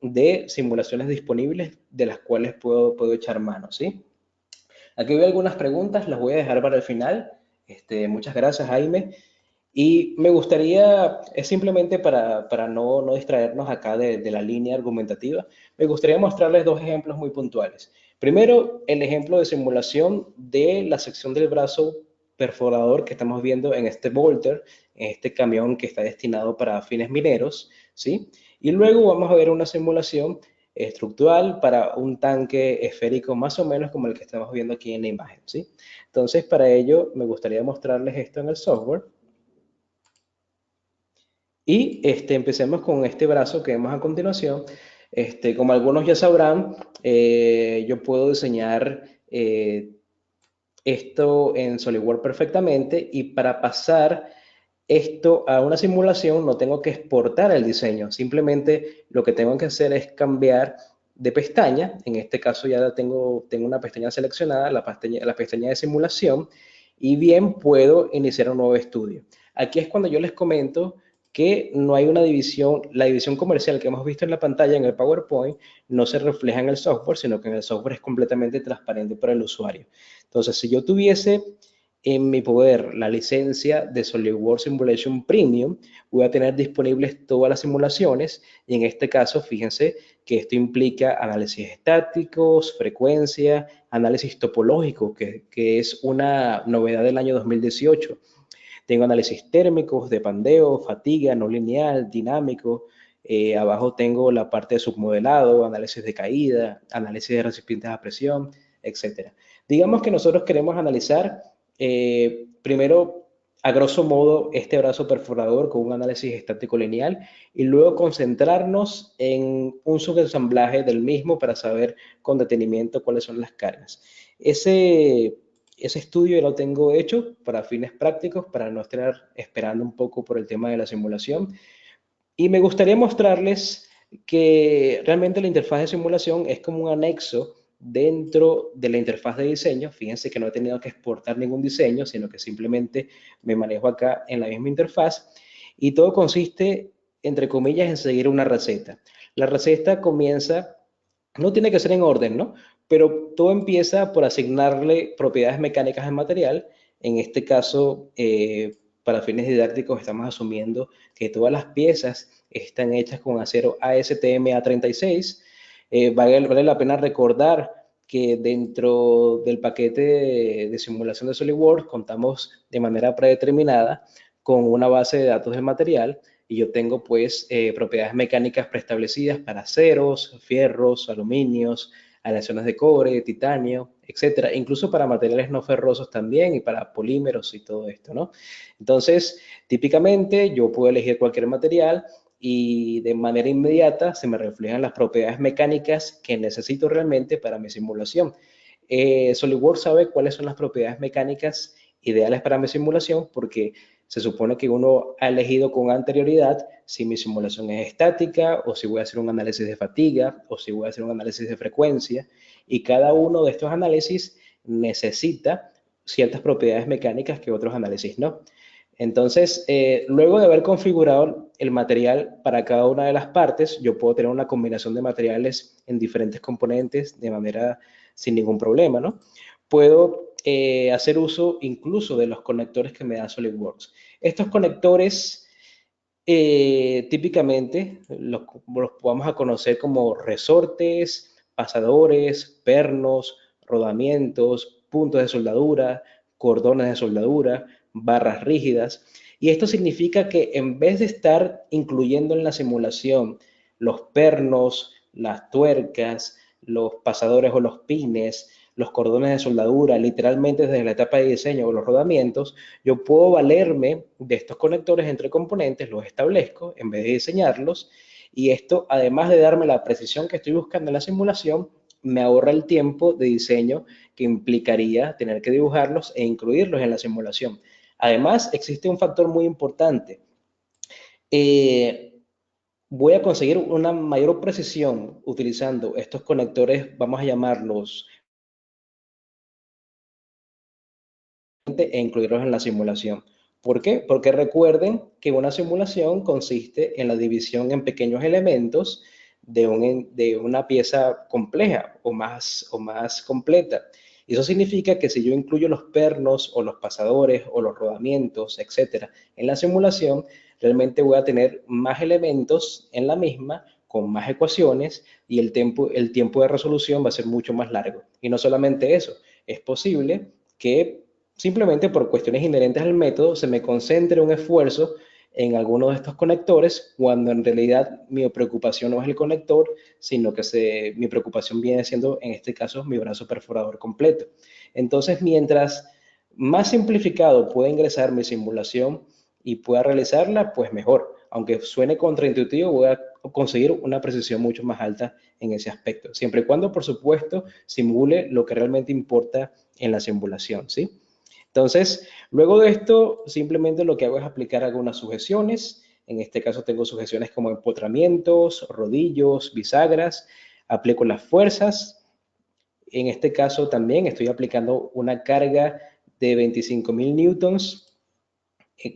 de simulaciones disponibles de las cuales puedo echar mano, ¿sí? Aquí veo algunas preguntas, las voy a dejar para el final. Muchas gracias, Jaime. Y me gustaría, es simplemente para no distraernos acá de la línea argumentativa, me gustaría mostrarles dos ejemplos muy puntuales. Primero, el ejemplo de simulación de la sección del brazo perforador que estamos viendo en este bolter, en este camión que está destinado para fines mineros, ¿sí? Y luego vamos a ver una simulación estructural para un tanque esférico más o menos como el que estamos viendo aquí en la imagen, ¿sí? Entonces, para ello, me gustaría mostrarles esto en el software. Y empecemos con este brazo que vemos a continuación. Como algunos ya sabrán, yo puedo diseñar esto en SolidWorks perfectamente y para pasar esto a una simulación no tengo que exportar el diseño, simplemente lo que tengo que hacer es cambiar de pestaña. En este caso ya tengo una pestaña seleccionada, la pestaña de simulación, y bien puedo iniciar un nuevo estudio. Aquí es cuando yo les comento que no hay una división, la división comercial que hemos visto en la pantalla en el PowerPoint no se refleja en el software, sino que en el software es completamente transparente para el usuario. Entonces, si yo tuviese en mi poder la licencia de SolidWorks Simulation Premium, voy a tener disponibles todas las simulaciones, y en este caso, fíjense que esto implica análisis estáticos, frecuencia, análisis topológico, que es una novedad del año 2018. Tengo análisis térmicos, de pandeo, fatiga, no lineal, dinámico. Abajo tengo la parte de submodelado, análisis de caída, análisis de recipientes a presión, etcétera. Digamos que nosotros queremos analizar primero, a grosso modo, este brazo perforador con un análisis estático lineal, y luego concentrarnos en un subensamblaje del mismo para saber con detenimiento cuáles son las cargas. Ese estudio ya lo tengo hecho para fines prácticos, para no estar esperando un poco por el tema de la simulación. Y me gustaría mostrarles que realmente la interfaz de simulación es como un anexo dentro de la interfaz de diseño. Fíjense que no he tenido que exportar ningún diseño, sino que simplemente me manejo acá en la misma interfaz. Y todo consiste, entre comillas, en seguir una receta. La receta comienza, no tiene que ser en orden, ¿no? Pero todo empieza por asignarle propiedades mecánicas al material. En este caso, para fines didácticos, estamos asumiendo que todas las piezas están hechas con acero ASTM A36. Vale la pena recordar que dentro del paquete de simulación de SolidWorks contamos de manera predeterminada con una base de datos del material, y yo tengo pues propiedades mecánicas preestablecidas para aceros, fierros, aluminios, aleaciones de cobre, titanio, etcétera, incluso para materiales no ferrosos también, y para polímeros y todo esto, ¿no? Entonces, típicamente yo puedo elegir cualquier material y de manera inmediata se me reflejan las propiedades mecánicas que necesito realmente para mi simulación. SolidWorks sabe cuáles son las propiedades mecánicas ideales para mi simulación, porque se supone que uno ha elegido con anterioridad si mi simulación es estática, o si voy a hacer un análisis de fatiga, o si voy a hacer un análisis de frecuencia, y cada uno de estos análisis necesita ciertas propiedades mecánicas que otros análisis no. Entonces, luego de haber configurado el material para cada una de las partes, yo puedo tener una combinación de materiales en diferentes componentes de manera sin ningún problema, ¿no? Puedo hacer uso incluso de los conectores que me da SolidWorks. Estos conectores típicamente los vamos a conocer como resortes, pasadores, pernos, rodamientos, puntos de soldadura, cordones de soldadura, barras rígidas. Y esto significa que en vez de estar incluyendo en la simulación los pernos, las tuercas, los pasadores o los pines, los cordones de soldadura, literalmente desde la etapa de diseño o los rodamientos, yo puedo valerme de estos conectores entre componentes, los establezco en vez de diseñarlos, y esto, además de darme la precisión que estoy buscando en la simulación, me ahorra el tiempo de diseño que implicaría tener que dibujarlos e incluirlos en la simulación. Además, existe un factor muy importante. Voy a conseguir una mayor precisión utilizando estos conectores, vamos a llamarlos, e incluirlos en la simulación. ¿Por qué? Porque recuerden que una simulación consiste en la división en pequeños elementos de una pieza compleja o más completa. Y eso significa que si yo incluyo los pernos o los pasadores o los rodamientos, etcétera, en la simulación, realmente voy a tener más elementos en la misma, con más ecuaciones, y el tiempo de resolución va a ser mucho más largo. Y no solamente eso, es posible que simplemente por cuestiones inherentes al método se me concentre un esfuerzo en alguno de estos conectores, cuando en realidad mi preocupación no es el conector, sino que mi preocupación viene siendo, en este caso, mi brazo perforador completo. Entonces, mientras más simplificado pueda ingresar mi simulación y pueda realizarla, pues mejor. Aunque suene contraintuitivo, voy a conseguir una precisión mucho más alta en ese aspecto, siempre y cuando, por supuesto, simule lo que realmente importa en la simulación, ¿sí? Entonces, luego de esto, simplemente lo que hago es aplicar algunas sujeciones. En este caso tengo sujeciones como empotramientos, rodillos, bisagras. Aplico las fuerzas. En este caso también estoy aplicando una carga de 25.000 newtons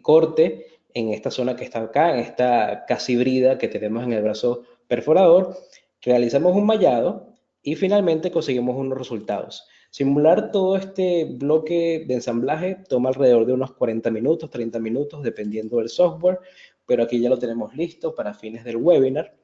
corte en esta zona que está acá, en esta casi brida que tenemos en el brazo perforador. Realizamos un mallado y finalmente conseguimos unos resultados. Simular todo este bloque de ensamblaje toma alrededor de unos 40 minutos, 30 minutos, dependiendo del software, pero aquí ya lo tenemos listo para fines del webinar.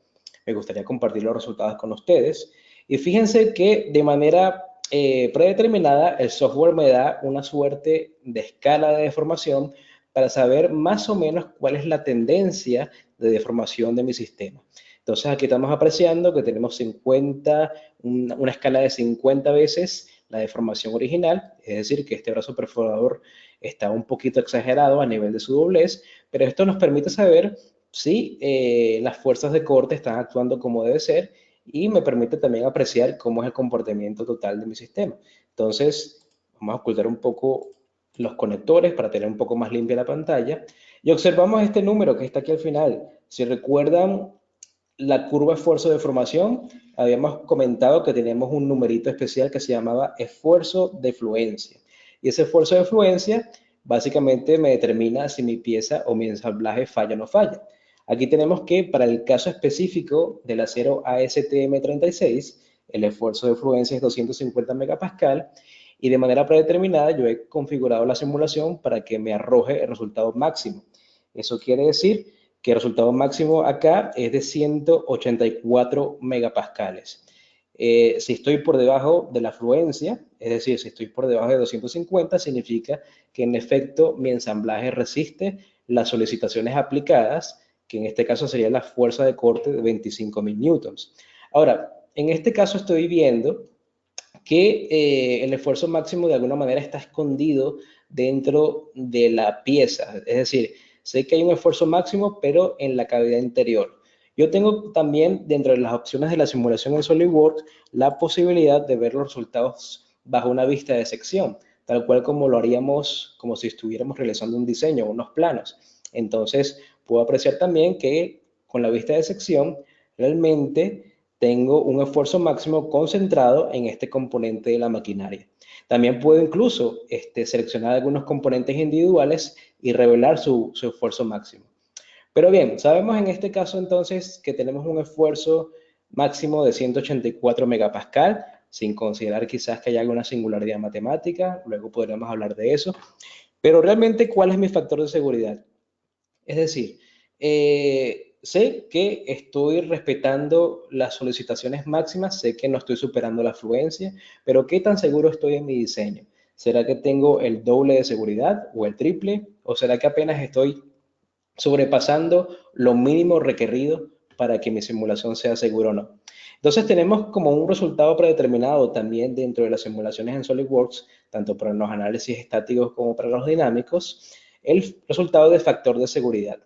Me gustaría compartir los resultados con ustedes. Y fíjense que de manera predeterminada el software me da una suerte de escala de deformación para saber más o menos cuál es la tendencia de deformación de mi sistema. Entonces aquí estamos apreciando que tenemos 50, una escala de 50 veces la deformación original, es decir, que este brazo perforador está un poquito exagerado a nivel de su doblez, pero esto nos permite saber si las fuerzas de corte están actuando como debe ser y me permite también apreciar cómo es el comportamiento total de mi sistema. Entonces, vamos a ocultar un poco los conectores para tener un poco más limpia la pantalla y observamos este número que está aquí al final. Si recuerdan la curva esfuerzo de formación, habíamos comentado que tenemos un numerito especial que se llamaba esfuerzo de fluencia. Y ese esfuerzo de fluencia básicamente me determina si mi pieza o mi ensamblaje falla o no falla. Aquí tenemos que para el caso específico del acero ASTM36, el esfuerzo de fluencia es 250 megapascal y de manera predeterminada yo he configurado la simulación para que me arroje el resultado máximo. Eso quiere decir que el resultado máximo acá es de 184 megapascales. Si estoy por debajo de la fluencia, es decir, si estoy por debajo de 250, significa que en efecto mi ensamblaje resiste las solicitaciones aplicadas, que en este caso sería la fuerza de corte de 25.000 newtons. Ahora, en este caso estoy viendo que el esfuerzo máximo de alguna manera está escondido dentro de la pieza. Es decir, sé que hay un esfuerzo máximo, pero en la cavidad interior. Yo tengo también dentro de las opciones de la simulación en SolidWorks la posibilidad de ver los resultados bajo una vista de sección, tal cual como lo haríamos como si estuviéramos realizando un diseño, unos planos. Entonces, puedo apreciar también que con la vista de sección realmente tengo un esfuerzo máximo concentrado en este componente de la maquinaria. También puedo incluso seleccionar algunos componentes individuales y revelar su esfuerzo máximo. Pero bien, sabemos en este caso entonces que tenemos un esfuerzo máximo de 184 megapascal, sin considerar quizás que haya alguna singularidad matemática, luego podremos hablar de eso. Pero realmente, ¿cuál es mi factor de seguridad? Es decir, sé que estoy respetando las solicitaciones máximas, sé que no estoy superando la fluencia, pero ¿qué tan seguro estoy en mi diseño? ¿Será que tengo el doble de seguridad o el triple? ¿O será que apenas estoy sobrepasando lo mínimo requerido para que mi simulación sea segura o no? Entonces tenemos como un resultado predeterminado también dentro de las simulaciones en SolidWorks, tanto para los análisis estáticos como para los dinámicos, el resultado de factor de seguridad.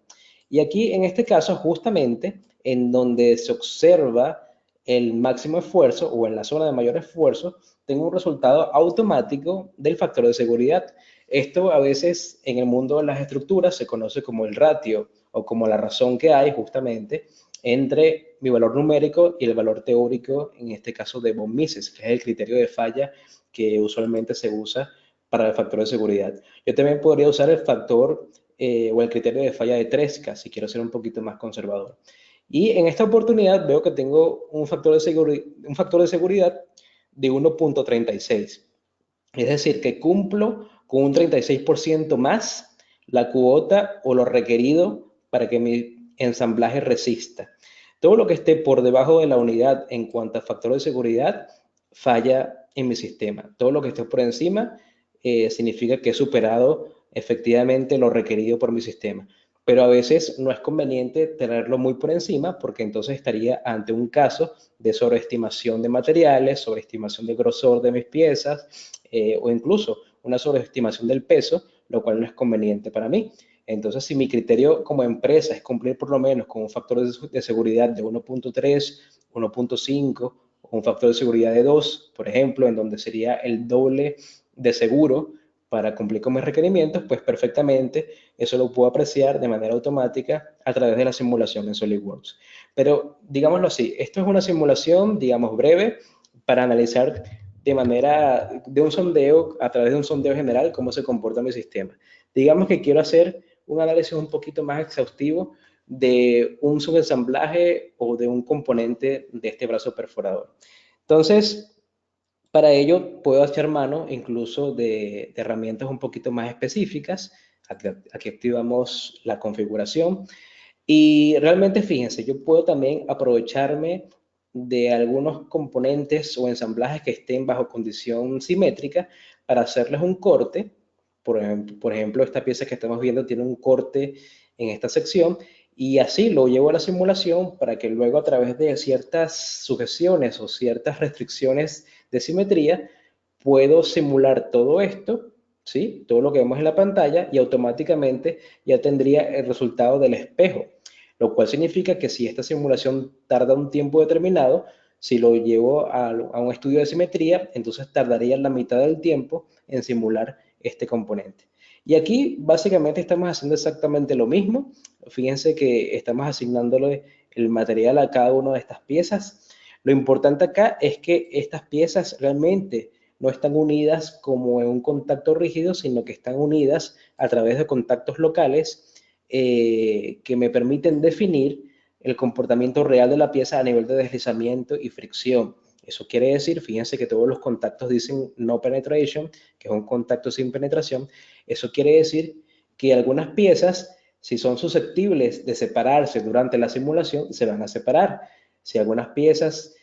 Y aquí, en este caso, justamente en donde se observa el máximo esfuerzo o en la zona de mayor esfuerzo, tengo un resultado automático del factor de seguridad. Esto a veces en el mundo de las estructuras se conoce como el ratio o como la razón que hay justamente entre mi valor numérico y el valor teórico, en este caso de von Mises, que es el criterio de falla que usualmente se usa para el factor de seguridad. Yo también podría usar el factor o el criterio de falla de Tresca, si quiero ser un poquito más conservador. Y en esta oportunidad veo que tengo un factor de seguridad de 1.36. Es decir, que cumplo con un 36% más la cuota o lo requerido para que mi ensamblaje resista. Todo lo que esté por debajo de la unidad en cuanto a factor de seguridad falla en mi sistema. Todo lo que esté por encima significa que he superado efectivamente lo requerido por mi sistema. Pero a veces no es conveniente tenerlo muy por encima porque entonces estaría ante un caso de sobreestimación de materiales, sobreestimación del grosor de mis piezas o incluso una sobreestimación del peso, lo cual no es conveniente para mí. Entonces, si mi criterio como empresa es cumplir por lo menos con un factor de seguridad de 1.3, 1.5 o un factor de seguridad de 2, por ejemplo, en donde sería el doble de seguro para cumplir con mis requerimientos, pues perfectamente eso lo puedo apreciar de manera automática a través de la simulación en SolidWorks. Pero digámoslo así, esto es una simulación, digamos, breve para analizar de un sondeo, a través de un sondeo general, cómo se comporta mi sistema. Digamos que quiero hacer un análisis un poquito más exhaustivo de un subensamblaje o de un componente de este brazo perforador. Entonces, para ello puedo echar mano incluso de herramientas un poquito más específicas. Aquí activamos la configuración y realmente fíjense, yo puedo también aprovecharme de algunos componentes o ensamblajes que estén bajo condición simétrica para hacerles un corte. Por ejemplo, esta pieza que estamos viendo tiene un corte en esta sección y así lo llevo a la simulación para que luego a través de ciertas sujeciones o ciertas restricciones de simetría puedo simular todo esto, ¿sí? Todo lo que vemos en la pantalla y automáticamente ya tendría el resultado del espejo, lo cual significa que si esta simulación tarda un tiempo determinado, si lo llevo a un estudio de simetría, entonces tardaría la mitad del tiempo en simular este componente. Y aquí básicamente estamos haciendo exactamente lo mismo. Fíjense que estamos asignándole el material a cada una de estas piezas. Lo importante acá es que estas piezas realmente no están unidas como en un contacto rígido, sino que están unidas a través de contactos locales que me permiten definir el comportamiento real de la pieza a nivel de deslizamiento y fricción. Eso quiere decir, fíjense que todos los contactos dicen no penetration, que es un contacto sin penetración. Eso quiere decir que algunas piezas, si son susceptibles de separarse durante la simulación, se van a separar. Si algunas piezas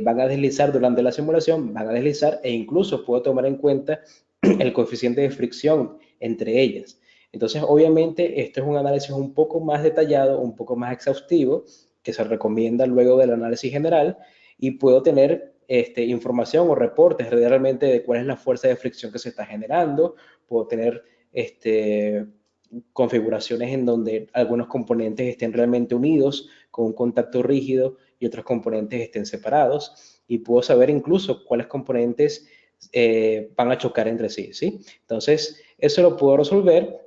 van a deslizar durante la simulación, van a deslizar e incluso puedo tomar en cuenta el coeficiente de fricción entre ellas. Entonces, obviamente, esto es un análisis un poco más detallado, un poco más exhaustivo, que se recomienda luego del análisis general, y puedo tener información o reportes realmente de cuál es la fuerza de fricción que se está generando, puedo tener configuraciones en donde algunos componentes estén realmente unidos con un contacto rígido y otros componentes estén separados, y puedo saber incluso cuáles componentes van a chocar entre sí, ¿sí? Entonces, eso lo puedo resolver.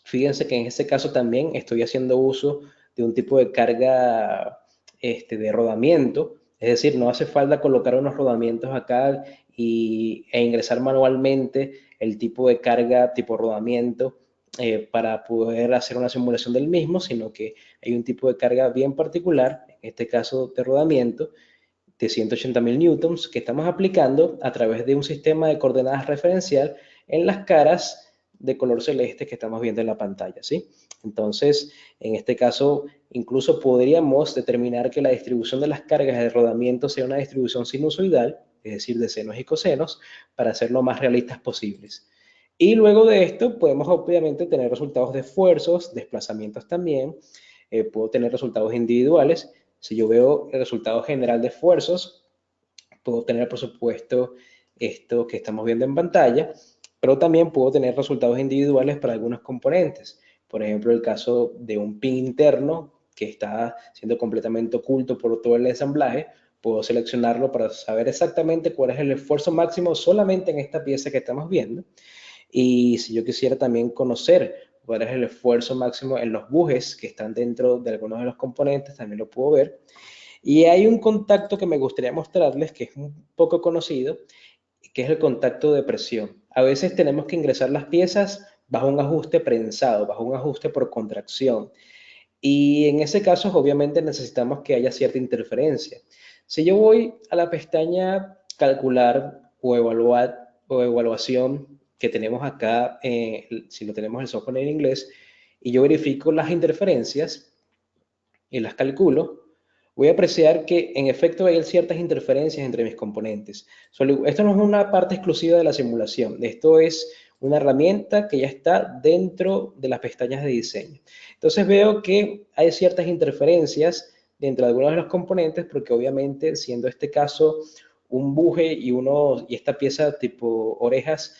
Fíjense que en este caso también estoy haciendo uso de un tipo de carga de rodamiento, es decir, no hace falta colocar unos rodamientos acá e ingresar manualmente el tipo de carga tipo rodamiento para poder hacer una simulación del mismo, sino que hay un tipo de carga bien particular, en este caso de rodamiento, de 180.000 newtons que estamos aplicando a través de un sistema de coordenadas referencial en las caras de color celeste que estamos viendo en la pantalla, ¿sí? Entonces, en este caso, incluso podríamos determinar que la distribución de las cargas de rodamiento sea una distribución sinusoidal, es decir, de senos y cosenos, para ser lo más realistas posibles. Y luego de esto, podemos obviamente tener resultados de esfuerzos, desplazamientos también, puedo tener resultados individuales. Si yo veo el resultado general de esfuerzos, puedo tener, por supuesto, esto que estamos viendo en pantalla, pero también puedo tener resultados individuales para algunos componentes. Por ejemplo, el caso de un pin interno que está siendo completamente oculto por todo el ensamblaje, puedo seleccionarlo para saber exactamente cuál es el esfuerzo máximo solamente en esta pieza que estamos viendo. Y si yo quisiera también conocer cuál es el esfuerzo máximo en los bujes que están dentro de algunos de los componentes, también lo puedo ver. Y hay un contacto que me gustaría mostrarles que es un poco conocido, que es el contacto de presión. A veces tenemos que ingresar las piezas bajo un ajuste prensado, bajo un ajuste por contracción. Y en ese caso, obviamente, necesitamos que haya cierta interferencia. Si yo voy a la pestaña calcular o evaluar o evaluación que tenemos acá, si lo tenemos el software en inglés, y yo verifico las interferencias y las calculo, voy a apreciar que en efecto hay ciertas interferencias entre mis componentes. Esto no es una parte exclusiva de la simulación, esto es una herramienta que ya está dentro de las pestañas de diseño. Entonces veo que hay ciertas interferencias dentro de algunos de los componentes porque obviamente siendo este caso un buje y esta pieza tipo orejas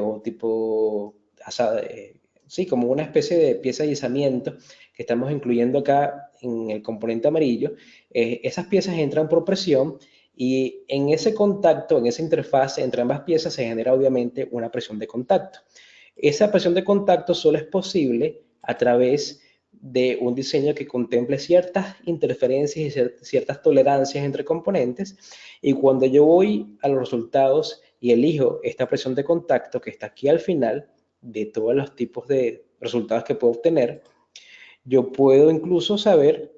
o tipo asada, sí, como una especie de pieza de izamiento que estamos incluyendo acá en el componente amarillo, esas piezas entran por presión Y en ese contacto, en esa interfaz entre ambas piezas se genera obviamente una presión de contacto. Esa presión de contacto solo es posible a través de un diseño que contemple ciertas interferencias y ciertas tolerancias entre componentes. Y cuando yo voy a los resultados y elijo esta presión de contacto que está aquí al final de todos los tipos de resultados que puedo obtener, yo puedo incluso saber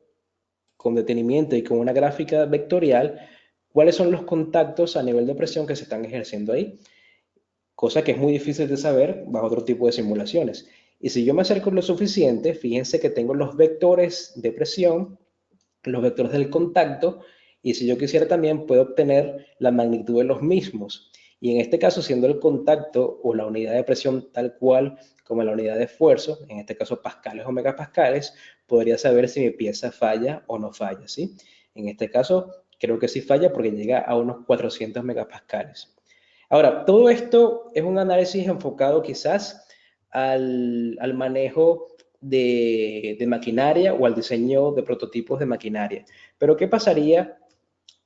con detenimiento y con una gráfica vectorial cuáles son los contactos a nivel de presión que se están ejerciendo ahí, cosa que es muy difícil de saber bajo otro tipo de simulaciones. Y si yo me acerco lo suficiente, fíjense que tengo los vectores de presión, los vectores del contacto, y si yo quisiera también puedo obtener la magnitud de los mismos. Y en este caso, siendo el contacto o la unidad de presión tal cual como la unidad de esfuerzo, en este caso pascales o megapascales, podría saber si mi pieza falla o no falla, ¿sí? En este caso, creo que sí falla porque llega a unos 400 megapascales. Ahora, todo esto es un análisis enfocado quizás al manejo de maquinaria o al diseño de prototipos de maquinaria. Pero ¿qué pasaría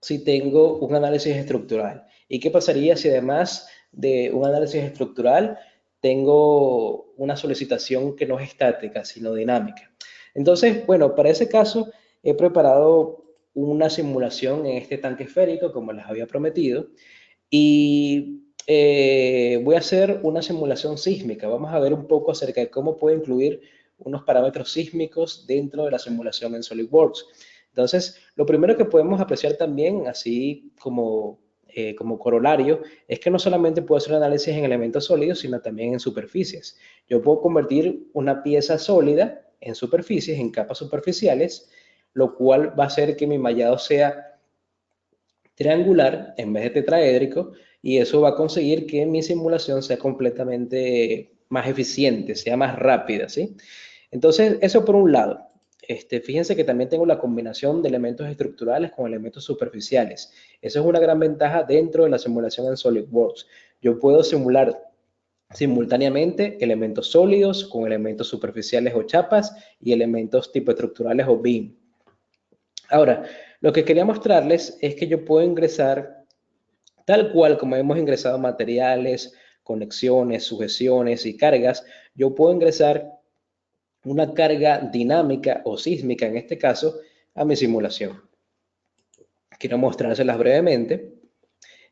si tengo un análisis estructural? ¿Y qué pasaría si además de un análisis estructural tengo una solicitación que no es estática, sino dinámica? Entonces, bueno, para ese caso he preparado una simulación en este tanque esférico, como les había prometido, y voy a hacer una simulación sísmica. Vamos a ver un poco acerca de cómo puedo incluir unos parámetros sísmicos dentro de la simulación en SolidWorks. Entonces, lo primero que podemos apreciar también, así como corolario, es que no solamente puedo hacer análisis en elementos sólidos, sino también en superficies. Yo puedo convertir una pieza sólida en superficies, en capas superficiales, lo cual va a hacer que mi mallado sea triangular en vez de tetraédrico, y eso va a conseguir que mi simulación sea completamente más eficiente, sea más rápida, ¿sí? Entonces, eso por un lado. Fíjense que también tengo la combinación de elementos estructurales con elementos superficiales. Eso es una gran ventaja dentro de la simulación en SolidWorks. Yo puedo simular simultáneamente elementos sólidos con elementos superficiales o chapas y elementos tipo estructurales o BIM. Ahora, lo que quería mostrarles es que yo puedo ingresar tal cual como hemos ingresado materiales, conexiones, sujeciones y cargas, yo puedo ingresar una carga dinámica o sísmica, en este caso, a mi simulación. Quiero mostrárselas brevemente.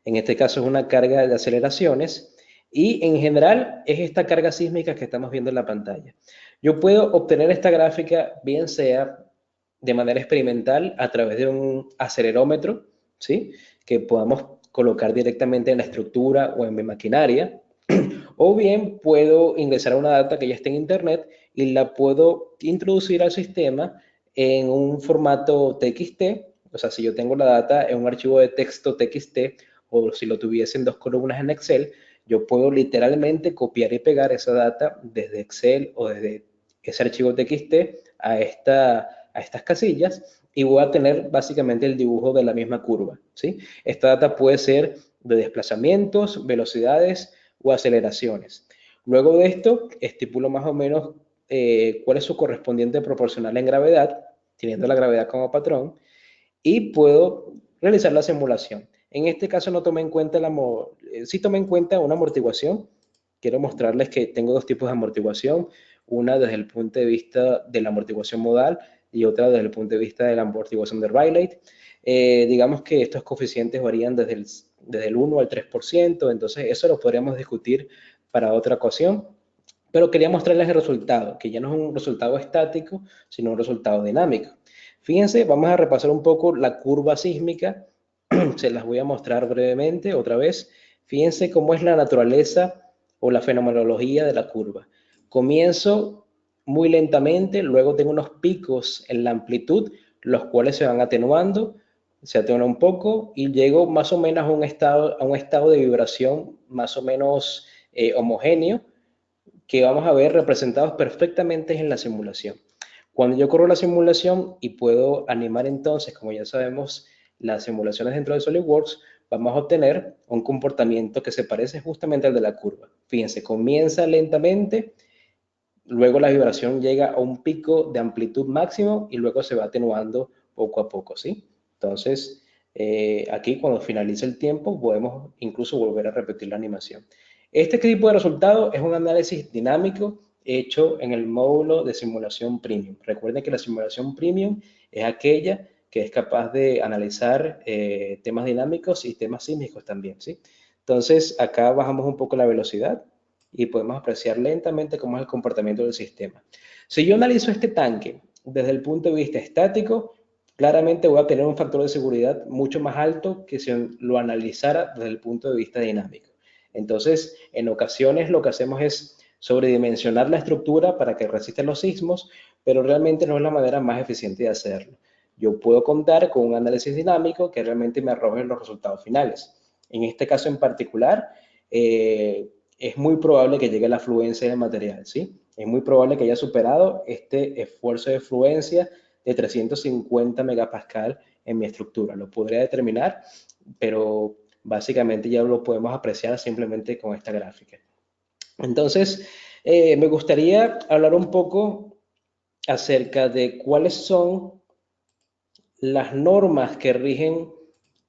En este caso es una carga de aceleraciones y en general es esta carga sísmica que estamos viendo en la pantalla. Yo puedo obtener esta gráfica bien sea de manera experimental a través de un acelerómetro, ¿sí? Que podamos colocar directamente en la estructura o en mi maquinaria, o bien puedo ingresar a una data que ya está en internet y la puedo introducir al sistema en un formato TXT. O sea, si yo tengo la data en un archivo de texto TXT o si lo tuviese en 2 columnas en Excel, yo puedo literalmente copiar y pegar esa data desde Excel o desde ese archivo TXT a estas casillas y voy a tener básicamente el dibujo de la misma curva, ¿sí? Esta data puede ser de desplazamientos, velocidades o aceleraciones. Luego de esto, estipulo más o menos cuál es su correspondiente proporcional en gravedad, teniendo la gravedad como patrón, y puedo realizar la simulación. En este caso no tomé en cuenta sí tomé en cuenta una amortiguación. Quiero mostrarles que tengo dos tipos de amortiguación, una desde el punto de vista de la amortiguación modal y otra desde el punto de vista de la amortiguación de Rayleigh. Digamos que estos coeficientes varían desde el 1 al 3%, entonces eso lo podríamos discutir para otra ocasión, pero quería mostrarles el resultado, que ya no es un resultado estático, sino un resultado dinámico. Fíjense, vamos a repasar un poco la curva sísmica, se las voy a mostrar brevemente otra vez. Fíjense cómo es la naturaleza o la fenomenología de la curva. Comienzo muy lentamente, luego tengo unos picos en la amplitud, los cuales se van atenuando, se atenúa un poco y llego más o menos a un estado de vibración más o menos homogéneo, que vamos a ver representados perfectamente en la simulación. Cuando yo corro la simulación y puedo animar entonces, como ya sabemos, las simulaciones dentro de SolidWorks, vamos a obtener un comportamiento que se parece justamente al de la curva. Fíjense, comienza lentamente, luego la vibración llega a un pico de amplitud máximo y luego se va atenuando poco a poco, ¿sí? Entonces, Aquí cuando finalice el tiempo podemos incluso volver a repetir la animación. Este tipo de resultado es un análisis dinámico hecho en el módulo de simulación premium. Recuerden que la simulación premium es aquella que es capaz de analizar temas dinámicos y temas sísmicos también, ¿sí? Entonces, acá bajamos un poco la velocidad y podemos apreciar lentamente cómo es el comportamiento del sistema. Si yo analizo este tanque desde el punto de vista estático, claramente voy a tener un factor de seguridad mucho más alto que si lo analizara desde el punto de vista dinámico. Entonces, en ocasiones lo que hacemos es sobredimensionar la estructura para que resista los sismos, pero realmente no es la manera más eficiente de hacerlo. Yo puedo contar con un análisis dinámico que realmente me arroje los resultados finales. En este caso en particular, es muy probable que llegue la fluencia del material, ¿sí? Es muy probable que haya superado este esfuerzo de fluencia de 350 megapascal en mi estructura. Lo podría determinar, pero básicamente ya lo podemos apreciar simplemente con esta gráfica. Entonces, me gustaría hablar un poco acerca de cuáles son las normas que rigen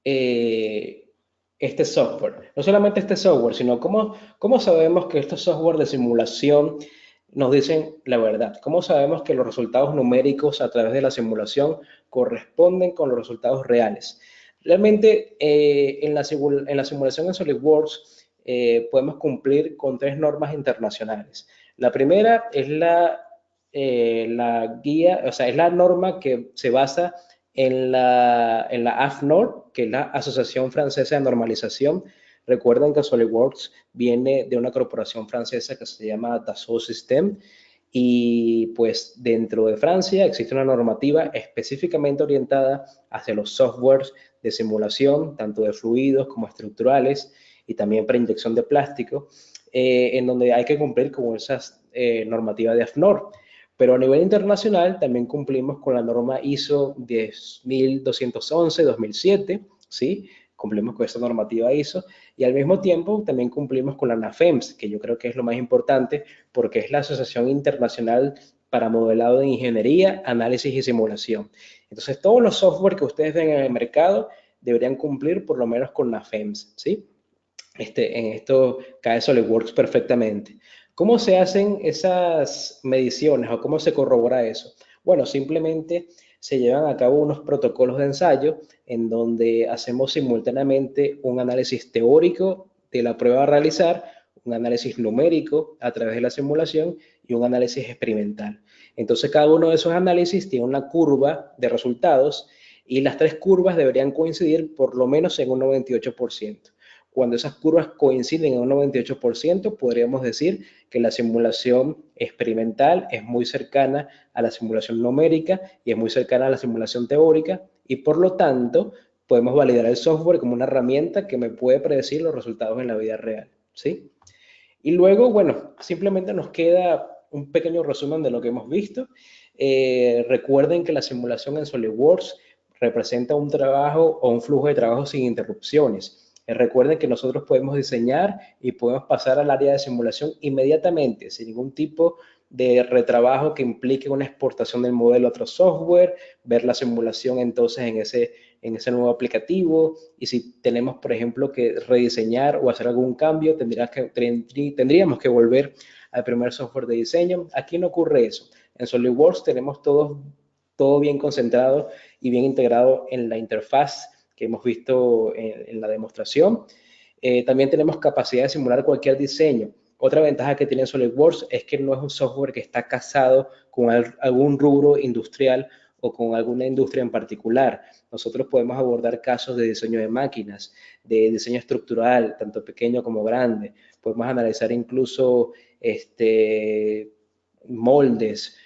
este software. No solamente este software, sino cómo sabemos que estos software de simulación nos dicen la verdad. ¿Cómo sabemos que los resultados numéricos a través de la simulación corresponden con los resultados reales? Realmente, en la simulación en SolidWorks podemos cumplir con tres normas internacionales. La primera es la guía, o sea, es la norma que se basa en la AFNOR, que es la Asociación Francesa de Normalización. Recuerden que SolidWorks viene de una corporación francesa que se llama Dassault Systèmes, y pues dentro de Francia existe una normativa específicamente orientada hacia los softwares de simulación, tanto de fluidos como estructurales, y también para inyección de plástico, en donde hay que cumplir con esas normativas de AFNOR. Pero a nivel internacional también cumplimos con la norma ISO 10211-2007, ¿sí? Cumplimos con esa normativa ISO, y al mismo tiempo también cumplimos con la NAFEMS, que yo creo que es lo más importante porque es la Asociación Internacional para Modelado de Ingeniería, Análisis y Simulación. Entonces, todos los software que ustedes ven en el mercado deberían cumplir por lo menos con NAFEMS, ¿sí? En esto cae SolidWorks perfectamente. ¿Cómo se hacen esas mediciones o cómo se corrobora eso? Bueno, simplemente se llevan a cabo unos protocolos de ensayo en donde hacemos simultáneamente un análisis teórico de la prueba a realizar, un análisis numérico a través de la simulación y un análisis experimental. Entonces, cada uno de esos análisis tiene una curva de resultados y las tres curvas deberían coincidir por lo menos en un 98%. Cuando esas curvas coinciden en un 98%, podríamos decir que la simulación experimental es muy cercana a la simulación numérica y es muy cercana a la simulación teórica, y por lo tanto podemos validar el software como una herramienta que me puede predecir los resultados en la vida real, ¿sí? Y luego, bueno, simplemente nos queda un pequeño resumen de lo que hemos visto. Recuerden que la simulación en SolidWorks representa un trabajo o un flujo de trabajo sin interrupciones. Recuerden que nosotros podemos diseñar y podemos pasar al área de simulación inmediatamente, sin ningún tipo de retrabajo que implique una exportación del modelo a otro software, ver la simulación entonces en ese nuevo aplicativo, y si tenemos, por ejemplo, que rediseñar o hacer algún cambio, tendríamos que volver al primer software de diseño. Aquí no ocurre eso. En SolidWorks tenemos todo bien concentrado y bien integrado en la interfaz que hemos visto en la demostración. También tenemos capacidad de simular cualquier diseño. Otra ventaja que tiene SolidWorks es que no es un software que está casado con algún rubro industrial o con alguna industria en particular. Nosotros podemos abordar casos de diseño de máquinas, de diseño estructural, tanto pequeño como grande. Podemos analizar incluso moldes,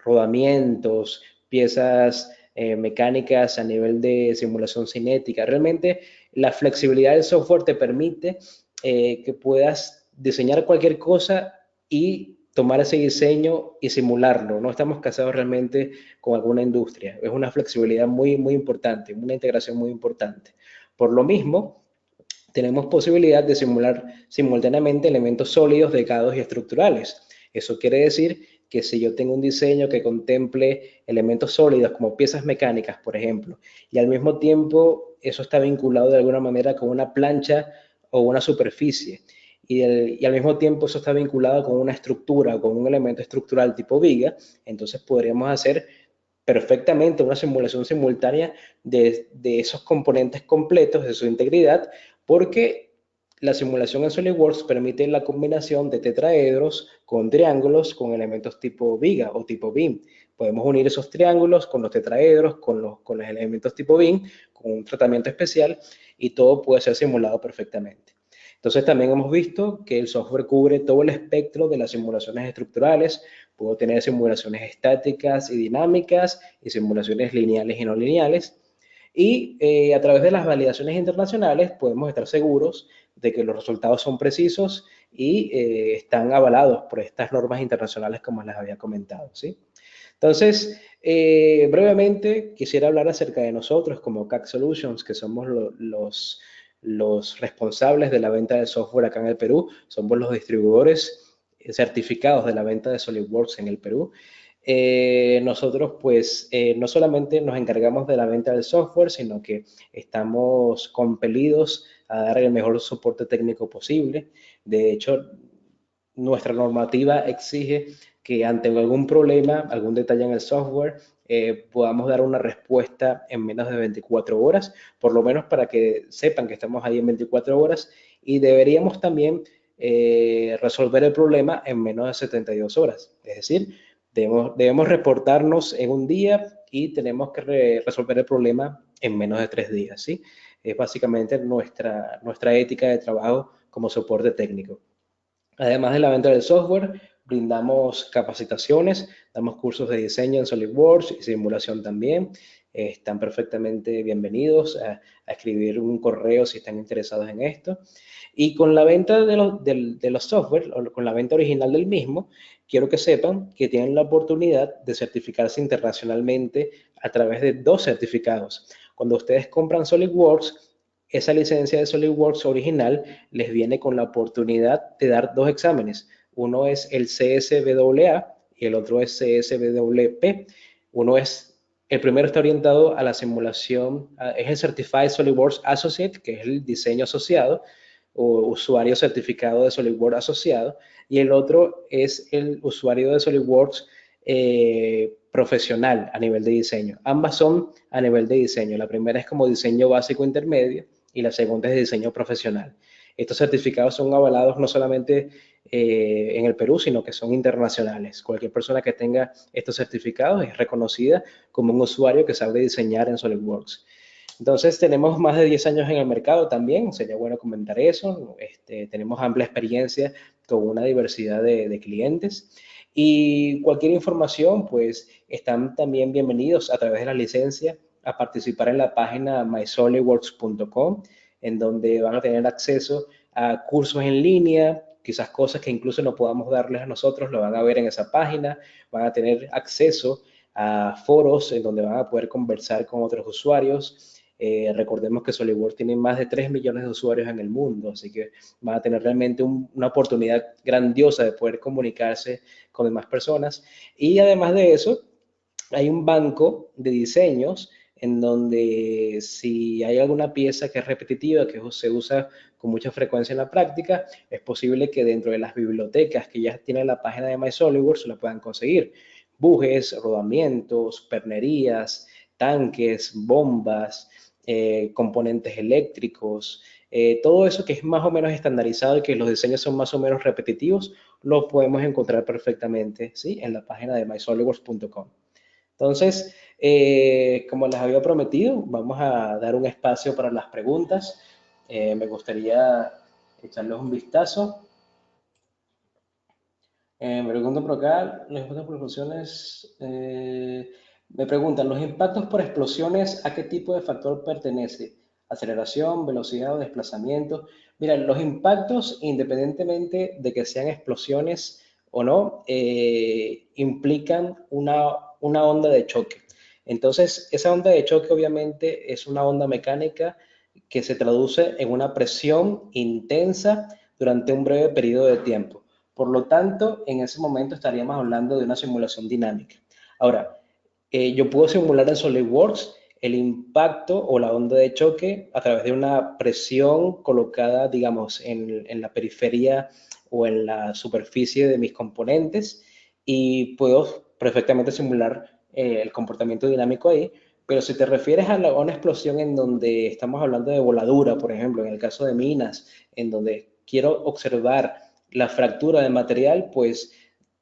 rodamientos, piezas mecánicas a nivel de simulación cinética. Realmente la flexibilidad del software te permite que puedas diseñar cualquier cosa y tomar ese diseño y simularlo. No estamos casados realmente con alguna industria. Es una flexibilidad muy, muy importante, una integración muy importante. Por lo mismo, tenemos posibilidad de simular simultáneamente elementos sólidos, delgados y estructurales. Eso quiere decir que si yo tengo un diseño que contemple elementos sólidos como piezas mecánicas, por ejemplo, y al mismo tiempo eso está vinculado de alguna manera con una plancha o una superficie. Y al mismo tiempo eso está vinculado con una estructura, con un elemento estructural tipo viga. Entonces podríamos hacer perfectamente una simulación simultánea de esos componentes completos, de su integridad, porque la simulación en SolidWorks permite la combinación de tetraedros con triángulos con elementos tipo viga o tipo beam. Podemos unir esos triángulos con los tetraedros, con los elementos tipo beam, con un tratamiento especial, y todo puede ser simulado perfectamente. Entonces también hemos visto que el software cubre todo el espectro de las simulaciones estructurales. Puedo tener simulaciones estáticas y dinámicas y simulaciones lineales y no lineales. Y a través de las validaciones internacionales podemos estar seguros de que los resultados son precisos y están avalados por estas normas internacionales como les había comentado, ¿sí? Entonces, brevemente quisiera hablar acerca de nosotros como CAC Solutions, que somos los responsables de la venta de software acá en el Perú. Somos los distribuidores certificados de la venta de SolidWorks en el Perú. Nosotros pues no solamente nos encargamos de la venta del software, sino que estamos compelidos a dar el mejor soporte técnico posible. De hecho, nuestra normativa exige que ante algún problema, algún detalle en el software, podamos dar una respuesta en menos de 24 horas, por lo menos para que sepan que estamos ahí en 24 horas, y deberíamos también resolver el problema en menos de 72 horas. Es decir, debemos reportarnos en un día y tenemos que resolver el problema en menos de 3 días, ¿sí? Es básicamente nuestra ética de trabajo como soporte técnico. Además de la venta del software, brindamos capacitaciones, damos cursos de diseño en SolidWorks y simulación también. Están perfectamente bienvenidos a escribir un correo si están interesados en esto. Y con la venta de los software, o con la venta original del mismo, quiero que sepan que tienen la oportunidad de certificarse internacionalmente a través de 2 certificados. Cuando ustedes compran SolidWorks, esa licencia de SolidWorks original les viene con la oportunidad de dar 2 exámenes. Uno es el CSWA y el otro es CSWP. El primero está orientado a la simulación, es el Certified SolidWorks Associate, que es el diseño asociado, o usuario certificado de SolidWorks asociado, y el otro es el usuario de SolidWorks profesional a nivel de diseño. Ambas son a nivel de diseño. La primera es como diseño básico intermedio y la segunda es de diseño profesional. Estos certificados son avalados no solamente en el Perú, sino que son internacionales. Cualquier persona que tenga estos certificados es reconocida como un usuario que sabe diseñar en SolidWorks. Entonces tenemos más de 10 años en el mercado también, sería bueno comentar eso. Tenemos amplia experiencia con una diversidad de clientes. Y cualquier información, pues están también bienvenidos a través de la licencia a participar en la página mysolidworks.com, en donde van a tener acceso a cursos en línea, quizás cosas que incluso no podamos darles a nosotros, lo van a ver en esa página, van a tener acceso a foros en donde van a poder conversar con otros usuarios. Recordemos que SolidWorks tiene más de 3 millones de usuarios en el mundo, así que van a tener realmente una oportunidad grandiosa de poder comunicarse con demás personas. Y además de eso, hay un banco de diseños en donde si hay alguna pieza que es repetitiva, que se usa con mucha frecuencia en la práctica, es posible que dentro de las bibliotecas que ya tiene la página de MySolidWorks la puedan conseguir. Bujes, rodamientos, pernerías, tanques, bombas, componentes eléctricos, todo eso que es más o menos estandarizado y que los diseños son más o menos repetitivos, lo podemos encontrar perfectamente, ¿sí? En la página de mysolidworks.com. Entonces, como les había prometido, vamos a dar un espacio para las preguntas. Me gustaría echarles un vistazo. Me preguntan por acá, los impactos por explosiones. Me preguntan, ¿los impactos por explosiones a qué tipo de factor pertenece? ¿Aceleración, velocidad o desplazamiento? Mira, los impactos, independientemente de que sean explosiones o no, implican una onda de choque. Entonces, esa onda de choque obviamente es una onda mecánica que se traduce en una presión intensa durante un breve periodo de tiempo. Por lo tanto, en ese momento estaríamos hablando de una simulación dinámica. Ahora, yo puedo simular en SolidWorks el impacto o la onda de choque a través de una presión colocada, digamos, en la periferia o en la superficie de mis componentes y puedo perfectamente simular el comportamiento dinámico ahí. Pero si te refieres a una explosión en donde estamos hablando de voladura, por ejemplo, en el caso de minas, en donde quiero observar la fractura del material, pues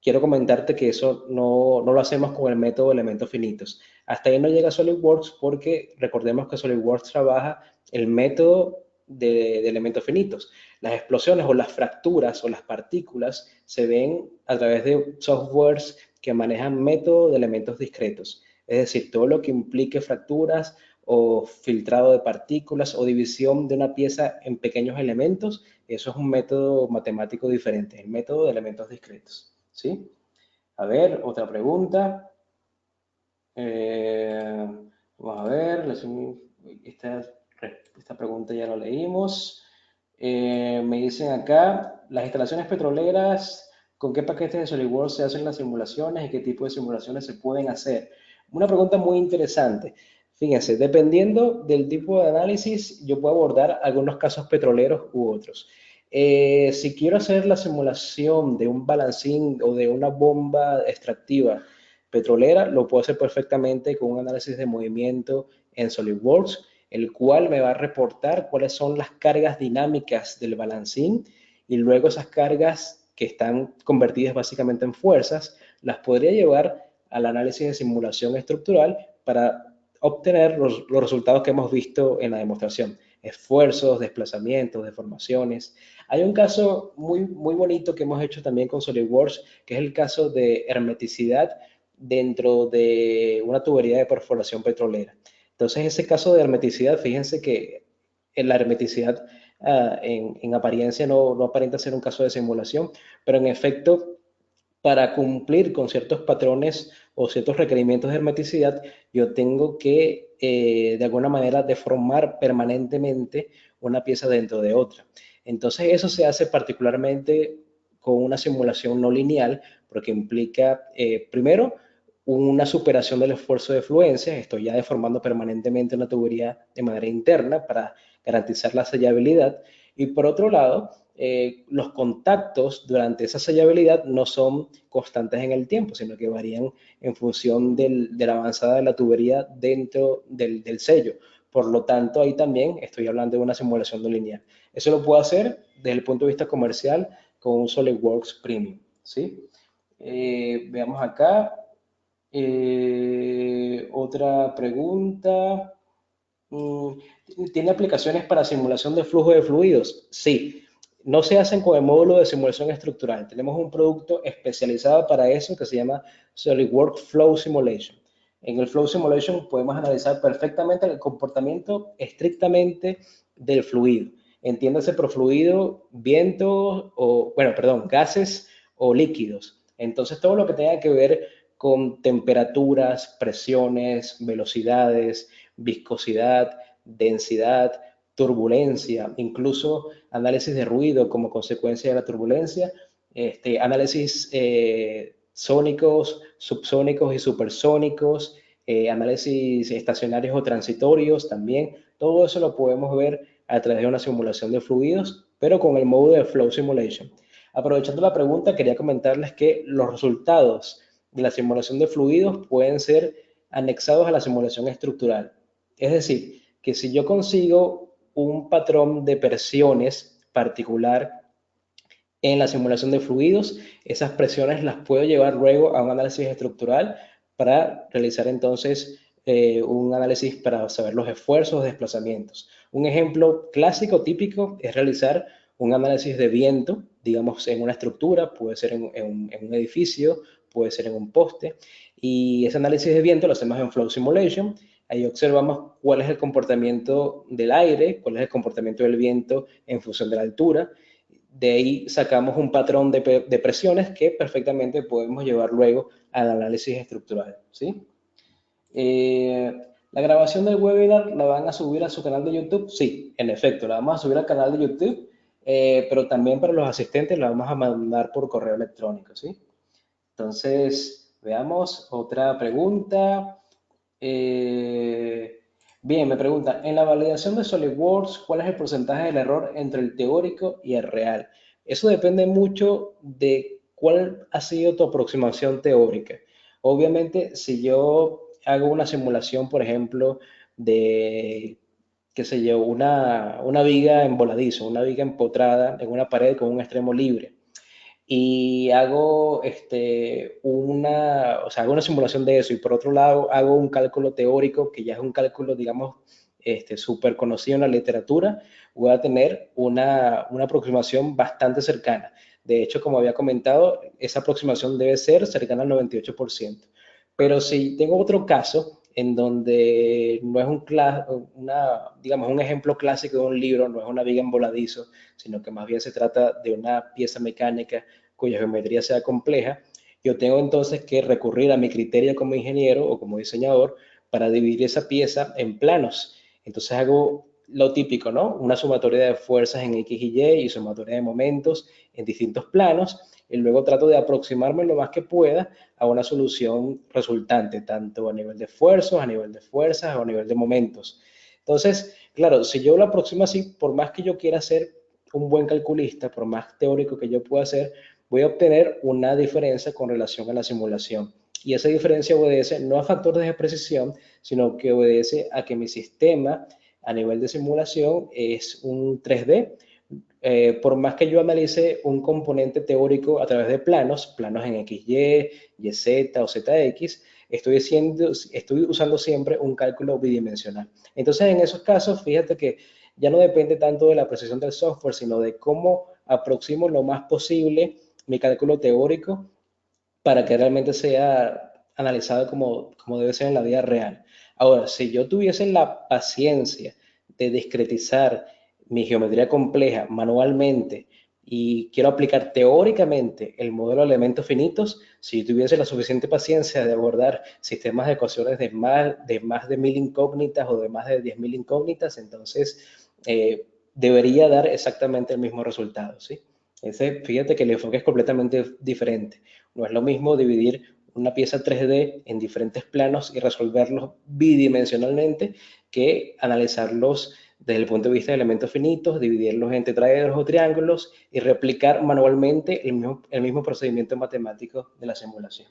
quiero comentarte que eso no lo hacemos con el método de elementos finitos. Hasta ahí no llega SolidWorks porque recordemos que SolidWorks trabaja el método de elementos finitos. Las explosiones o las fracturas o las partículas se ven a través de softwares que manejan método de elementos discretos. Es decir, todo lo que implique fracturas o filtrado de partículas o división de una pieza en pequeños elementos, eso es un método matemático diferente, el método de elementos discretos. ¿Sí? A ver, otra pregunta. Eh, Vamos a ver, esta, esta pregunta ya la leímos. Me dicen acá, las instalaciones petroleras, ¿con qué paquetes de SolidWorks se hacen las simulaciones y qué tipo de simulaciones se pueden hacer? Una pregunta muy interesante. Fíjense, dependiendo del tipo de análisis, yo puedo abordar algunos casos petroleros u otros. Si quiero hacer la simulación de un balancín o de una bomba extractiva petrolera, lo puedo hacer perfectamente con un análisis de movimiento en SolidWorks, el cual me va a reportar cuáles son las cargas dinámicas del balancín y luego esas cargas que están convertidas básicamente en fuerzas, las podría llevar al análisis de simulación estructural para obtener los resultados que hemos visto en la demostración. Esfuerzos, desplazamientos, deformaciones. Hay un caso muy bonito que hemos hecho también con SolidWorks, que es el caso de hermeticidad dentro de una tubería de perforación petrolera. Entonces, ese caso de hermeticidad, fíjense que en la hermeticidad en apariencia no aparenta ser un caso de simulación, pero en efecto, para cumplir con ciertos patrones o ciertos requerimientos de hermeticidad, yo tengo que de alguna manera deformar permanentemente una pieza dentro de otra. Entonces eso se hace particularmente con una simulación no lineal, porque implica, primero, una superación del esfuerzo de fluencia. Estoy ya deformando permanentemente una tubería de manera interna para garantizar la sellabilidad. Y por otro lado, los contactos durante esa sellabilidad no son constantes en el tiempo, sino que varían en función de la avanzada de la tubería dentro del sello. Por lo tanto, ahí también estoy hablando de una simulación no lineal. Eso lo puedo hacer desde el punto de vista comercial con un SolidWorks Premium. ¿Sí? Veamos acá. Otra pregunta. Mm, ¿Tiene aplicaciones para simulación de flujo de fluidos? Sí. No se hacen con el módulo de simulación estructural. Tenemos un producto especializado para eso que se llama SolidWorks Flow Simulation. En el Flow Simulation podemos analizar perfectamente el comportamiento estrictamente del fluido. Entiéndase por fluido, viento o, bueno, perdón, gases o líquidos. Entonces, todo lo que tenga que ver con temperaturas, presiones, velocidades, viscosidad, densidad, turbulencia, incluso análisis de ruido como consecuencia de la turbulencia, análisis sónicos, subsónicos y supersónicos, análisis estacionarios o transitorios también. Todo eso lo podemos ver a través de una simulación de fluidos, pero con el módulo de Flow Simulation. Aprovechando la pregunta, quería comentarles que los resultados de la simulación de fluidos pueden ser anexados a la simulación estructural. Es decir, que si yo consigo un patrón de presiones particular en la simulación de fluidos, esas presiones las puedo llevar luego a un análisis estructural para realizar entonces un análisis para saber los esfuerzos, desplazamientos. Un ejemplo clásico, típico, es realizar un análisis de viento, digamos, en una estructura, puede ser en un edificio, puede ser en un poste, y ese análisis de viento lo hacemos en Flow Simulation. Ahí observamos cuál es el comportamiento del aire, cuál es el comportamiento del viento en función de la altura. De ahí sacamos un patrón de presiones que perfectamente podemos llevar luego al análisis estructural. ¿Sí? ¿La grabación del webinar la van a subir a su canal de YouTube? Sí, en efecto, la vamos a subir al canal de YouTube, pero también para los asistentes la vamos a mandar por correo electrónico. ¿Sí? Entonces, veamos otra pregunta. Bien, me pregunta, en la validación de SolidWorks, ¿cuál es el porcentaje del error entre el teórico y el real? Eso depende mucho de cuál ha sido tu aproximación teórica. Obviamente, si yo hago una simulación, por ejemplo, de, qué sé yo, una viga en voladizo, una viga empotrada en una pared con un extremo libre, y hago hago una simulación de eso y por otro lado hago un cálculo teórico que ya es un cálculo, digamos, súper conocido en la literatura, voy a tener una aproximación bastante cercana. De hecho, como había comentado, esa aproximación debe ser cercana al 98%. Pero si tengo otro caso en donde no es digamos, un ejemplo clásico de un libro, no es una viga en voladizo, sino que más bien se trata de una pieza mecánica cuya geometría sea compleja, yo tengo entonces que recurrir a mi criterio como ingeniero o como diseñador para dividir esa pieza en planos. Entonces hago lo típico, ¿no? Una sumatoria de fuerzas en X y Y sumatoria de momentos en distintos planos y luego trato de aproximarme lo más que pueda a una solución resultante, tanto a nivel de esfuerzos, a nivel de fuerzas o a nivel de momentos. Entonces, claro, si yo lo aproximo así, por más que yo quiera ser un buen calculista, por más teórico que yo pueda ser, voy a obtener una diferencia con relación a la simulación. Y esa diferencia obedece no a factores de precisión, sino que obedece a que mi sistema a nivel de simulación es un 3D. Por más que yo analice un componente teórico a través de planos en XY, YZ o ZX, estoy usando siempre un cálculo bidimensional. Entonces, en esos casos, fíjate que ya no depende tanto de la precisión del software, sino de cómo aproximo lo más posible mi cálculo teórico para que realmente sea analizado como debe ser en la vida real. Ahora, si yo tuviese la paciencia de discretizar mi geometría compleja manualmente y quiero aplicar teóricamente el modelo de elementos finitos, si tuviese la suficiente paciencia de abordar sistemas de ecuaciones de más de 1000 incógnitas o de más de 10.000 incógnitas, entonces debería dar exactamente el mismo resultado, ¿sí? Fíjate que el enfoque es completamente diferente. No es lo mismo dividir una pieza 3D en diferentes planos y resolverlos bidimensionalmente que analizarlos desde el punto de vista de elementos finitos, dividirlos en tetraedros o triángulos y replicar manualmente el mismo procedimiento matemático de la simulación.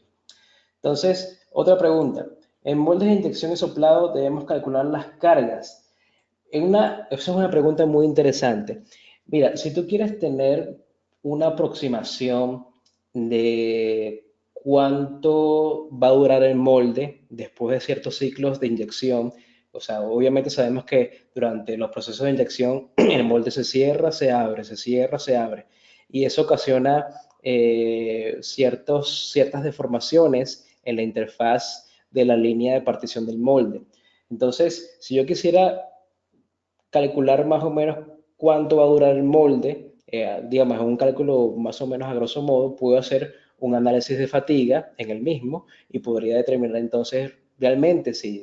Entonces, otra pregunta. En moldes de inyección y soplado debemos calcular las cargas. Esa es una pregunta muy interesante. Mira, si tú quieres tener una aproximación de cuánto va a durar el molde después de ciertos ciclos de inyección, o sea, obviamente sabemos que durante los procesos de inyección el molde se cierra, se abre, se cierra, se abre, y eso ocasiona ciertas deformaciones en la interfaz de la línea de partición del molde. Entonces, si yo quisiera calcular más o menos cuánto va a durar el molde, digamos, en un cálculo más o menos a grosso modo, puedo hacer un análisis de fatiga en el mismo y podría determinar entonces realmente si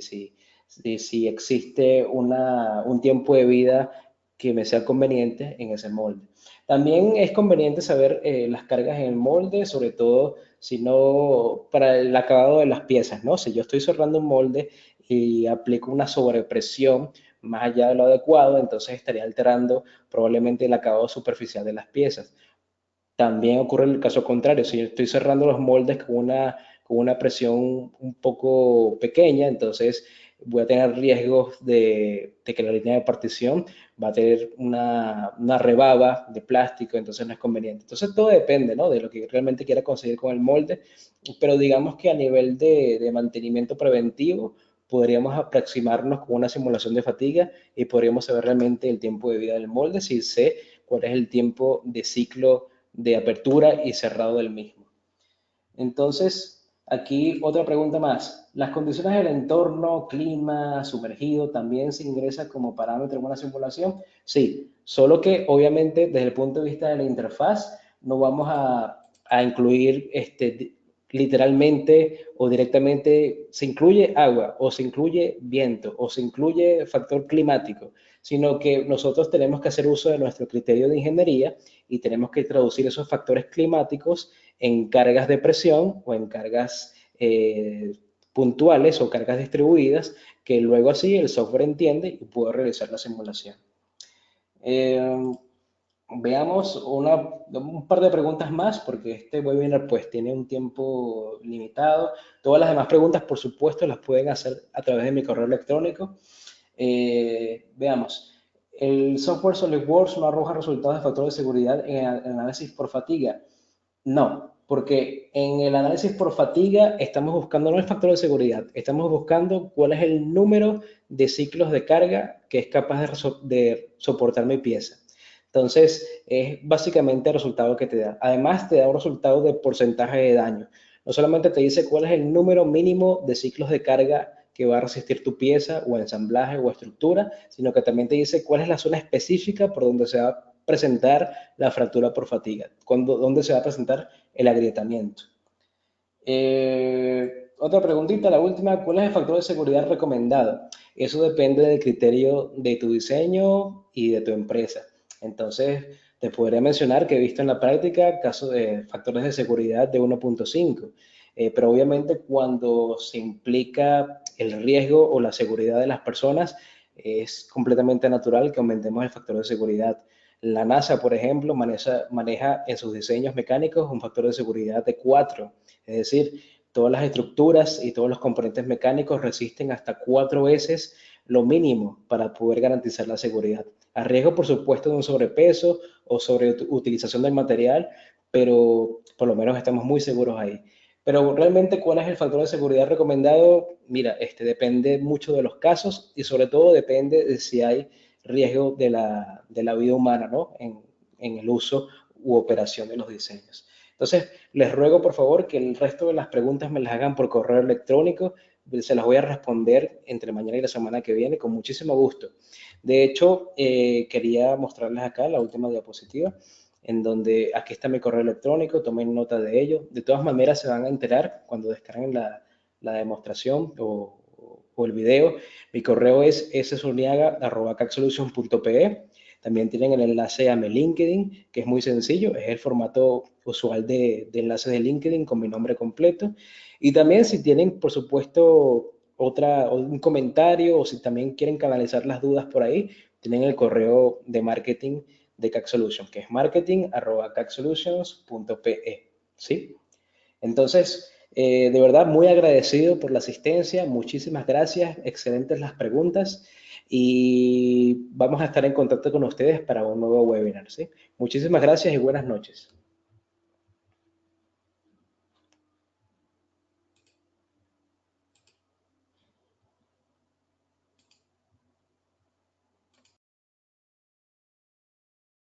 existe un tiempo de vida que me sea conveniente en ese molde. También es conveniente saber las cargas en el molde, sobre todo si no para el acabado de las piezas, ¿no? Si yo estoy cerrando un molde y aplico una sobrepresión, más allá de lo adecuado, entonces estaría alterando probablemente el acabado superficial de las piezas. También ocurre el caso contrario, si yo estoy cerrando los moldes con una presión un poco pequeña, entonces voy a tener riesgos de que la línea de partición va a tener una rebaba de plástico, entonces no es conveniente. Entonces todo depende, ¿no?, de lo que realmente quiera conseguir con el molde, pero digamos que a nivel de mantenimiento preventivo, podríamos aproximarnos con una simulación de fatiga y podríamos saber realmente el tiempo de vida del molde si sé cuál es el tiempo de ciclo de apertura y cerrado del mismo. Entonces, aquí otra pregunta más. ¿Las condiciones del entorno, clima, sumergido, también se ingresa como parámetro en una simulación? Sí, solo que obviamente desde el punto de vista de la interfaz no vamos a incluir literalmente o directamente, se incluye agua o se incluye viento o se incluye factor climático, sino que nosotros tenemos que hacer uso de nuestro criterio de ingeniería y tenemos que traducir esos factores climáticos en cargas de presión o en cargas puntuales o cargas distribuidas que luego así el software entiende y puede realizar la simulación. Eh, Veamos un par de preguntas más, porque este webinar pues tiene un tiempo limitado. Todas las demás preguntas, por supuesto, las pueden hacer a través de mi correo electrónico. Veamos, ¿el software SolidWorks no arroja resultados de factor de seguridad en el análisis por fatiga? No, porque en el análisis por fatiga estamos buscando no el factor de seguridad, estamos buscando cuál es el número de ciclos de carga que es capaz de soportar mi pieza. Entonces, es básicamente el resultado que te da. Además, te da un resultado de porcentaje de daño. No solamente te dice cuál es el número mínimo de ciclos de carga que va a resistir tu pieza o ensamblaje o estructura, sino que también te dice cuál es la zona específica por donde se va a presentar la fractura por fatiga, dónde se va a presentar el agrietamiento. Otra preguntita, la última, ¿cuál es el factor de seguridad recomendado? Eso depende del criterio de tu diseño y de tu empresa. Entonces, te podría mencionar que he visto en la práctica casos de factores de seguridad de 1.5, pero obviamente cuando se implica el riesgo o la seguridad de las personas, es completamente natural que aumentemos el factor de seguridad. La NASA, por ejemplo, maneja en sus diseños mecánicos un factor de seguridad de 4. Es decir, todas las estructuras y todos los componentes mecánicos resisten hasta 4 veces lo mínimo para poder garantizar la seguridad. A riesgo, por supuesto, de un sobrepeso o sobreutilización del material, pero por lo menos estamos muy seguros ahí. Pero realmente, ¿cuál es el factor de seguridad recomendado? Mira, depende mucho de los casos y sobre todo depende de si hay riesgo de la vida humana, ¿no? En el uso u operación de los diseños. Entonces, les ruego por favor que el resto de las preguntas me las hagan por correo electrónico. Se las voy a responder entre mañana y la semana que viene con muchísimo gusto. De hecho, quería mostrarles acá la última diapositiva, en donde aquí está mi correo electrónico, tomen nota de ello. De todas maneras, se van a enterar cuando descarguen la demostración o el video. Mi correo es szuniaga@cacsolutions.pe. También tienen el enlace a mi LinkedIn, que es muy sencillo, es el formato usual de enlaces de LinkedIn con mi nombre completo. Y también si tienen, por supuesto, un comentario o si también quieren canalizar las dudas por ahí, tienen el correo de marketing de CAC Solutions, que es marketing@cacsolutions.pe, ¿sí? Entonces, de verdad, muy agradecido por la asistencia, muchísimas gracias, excelentes las preguntas y vamos a estar en contacto con ustedes para un nuevo webinar, ¿sí? Muchísimas gracias y buenas noches.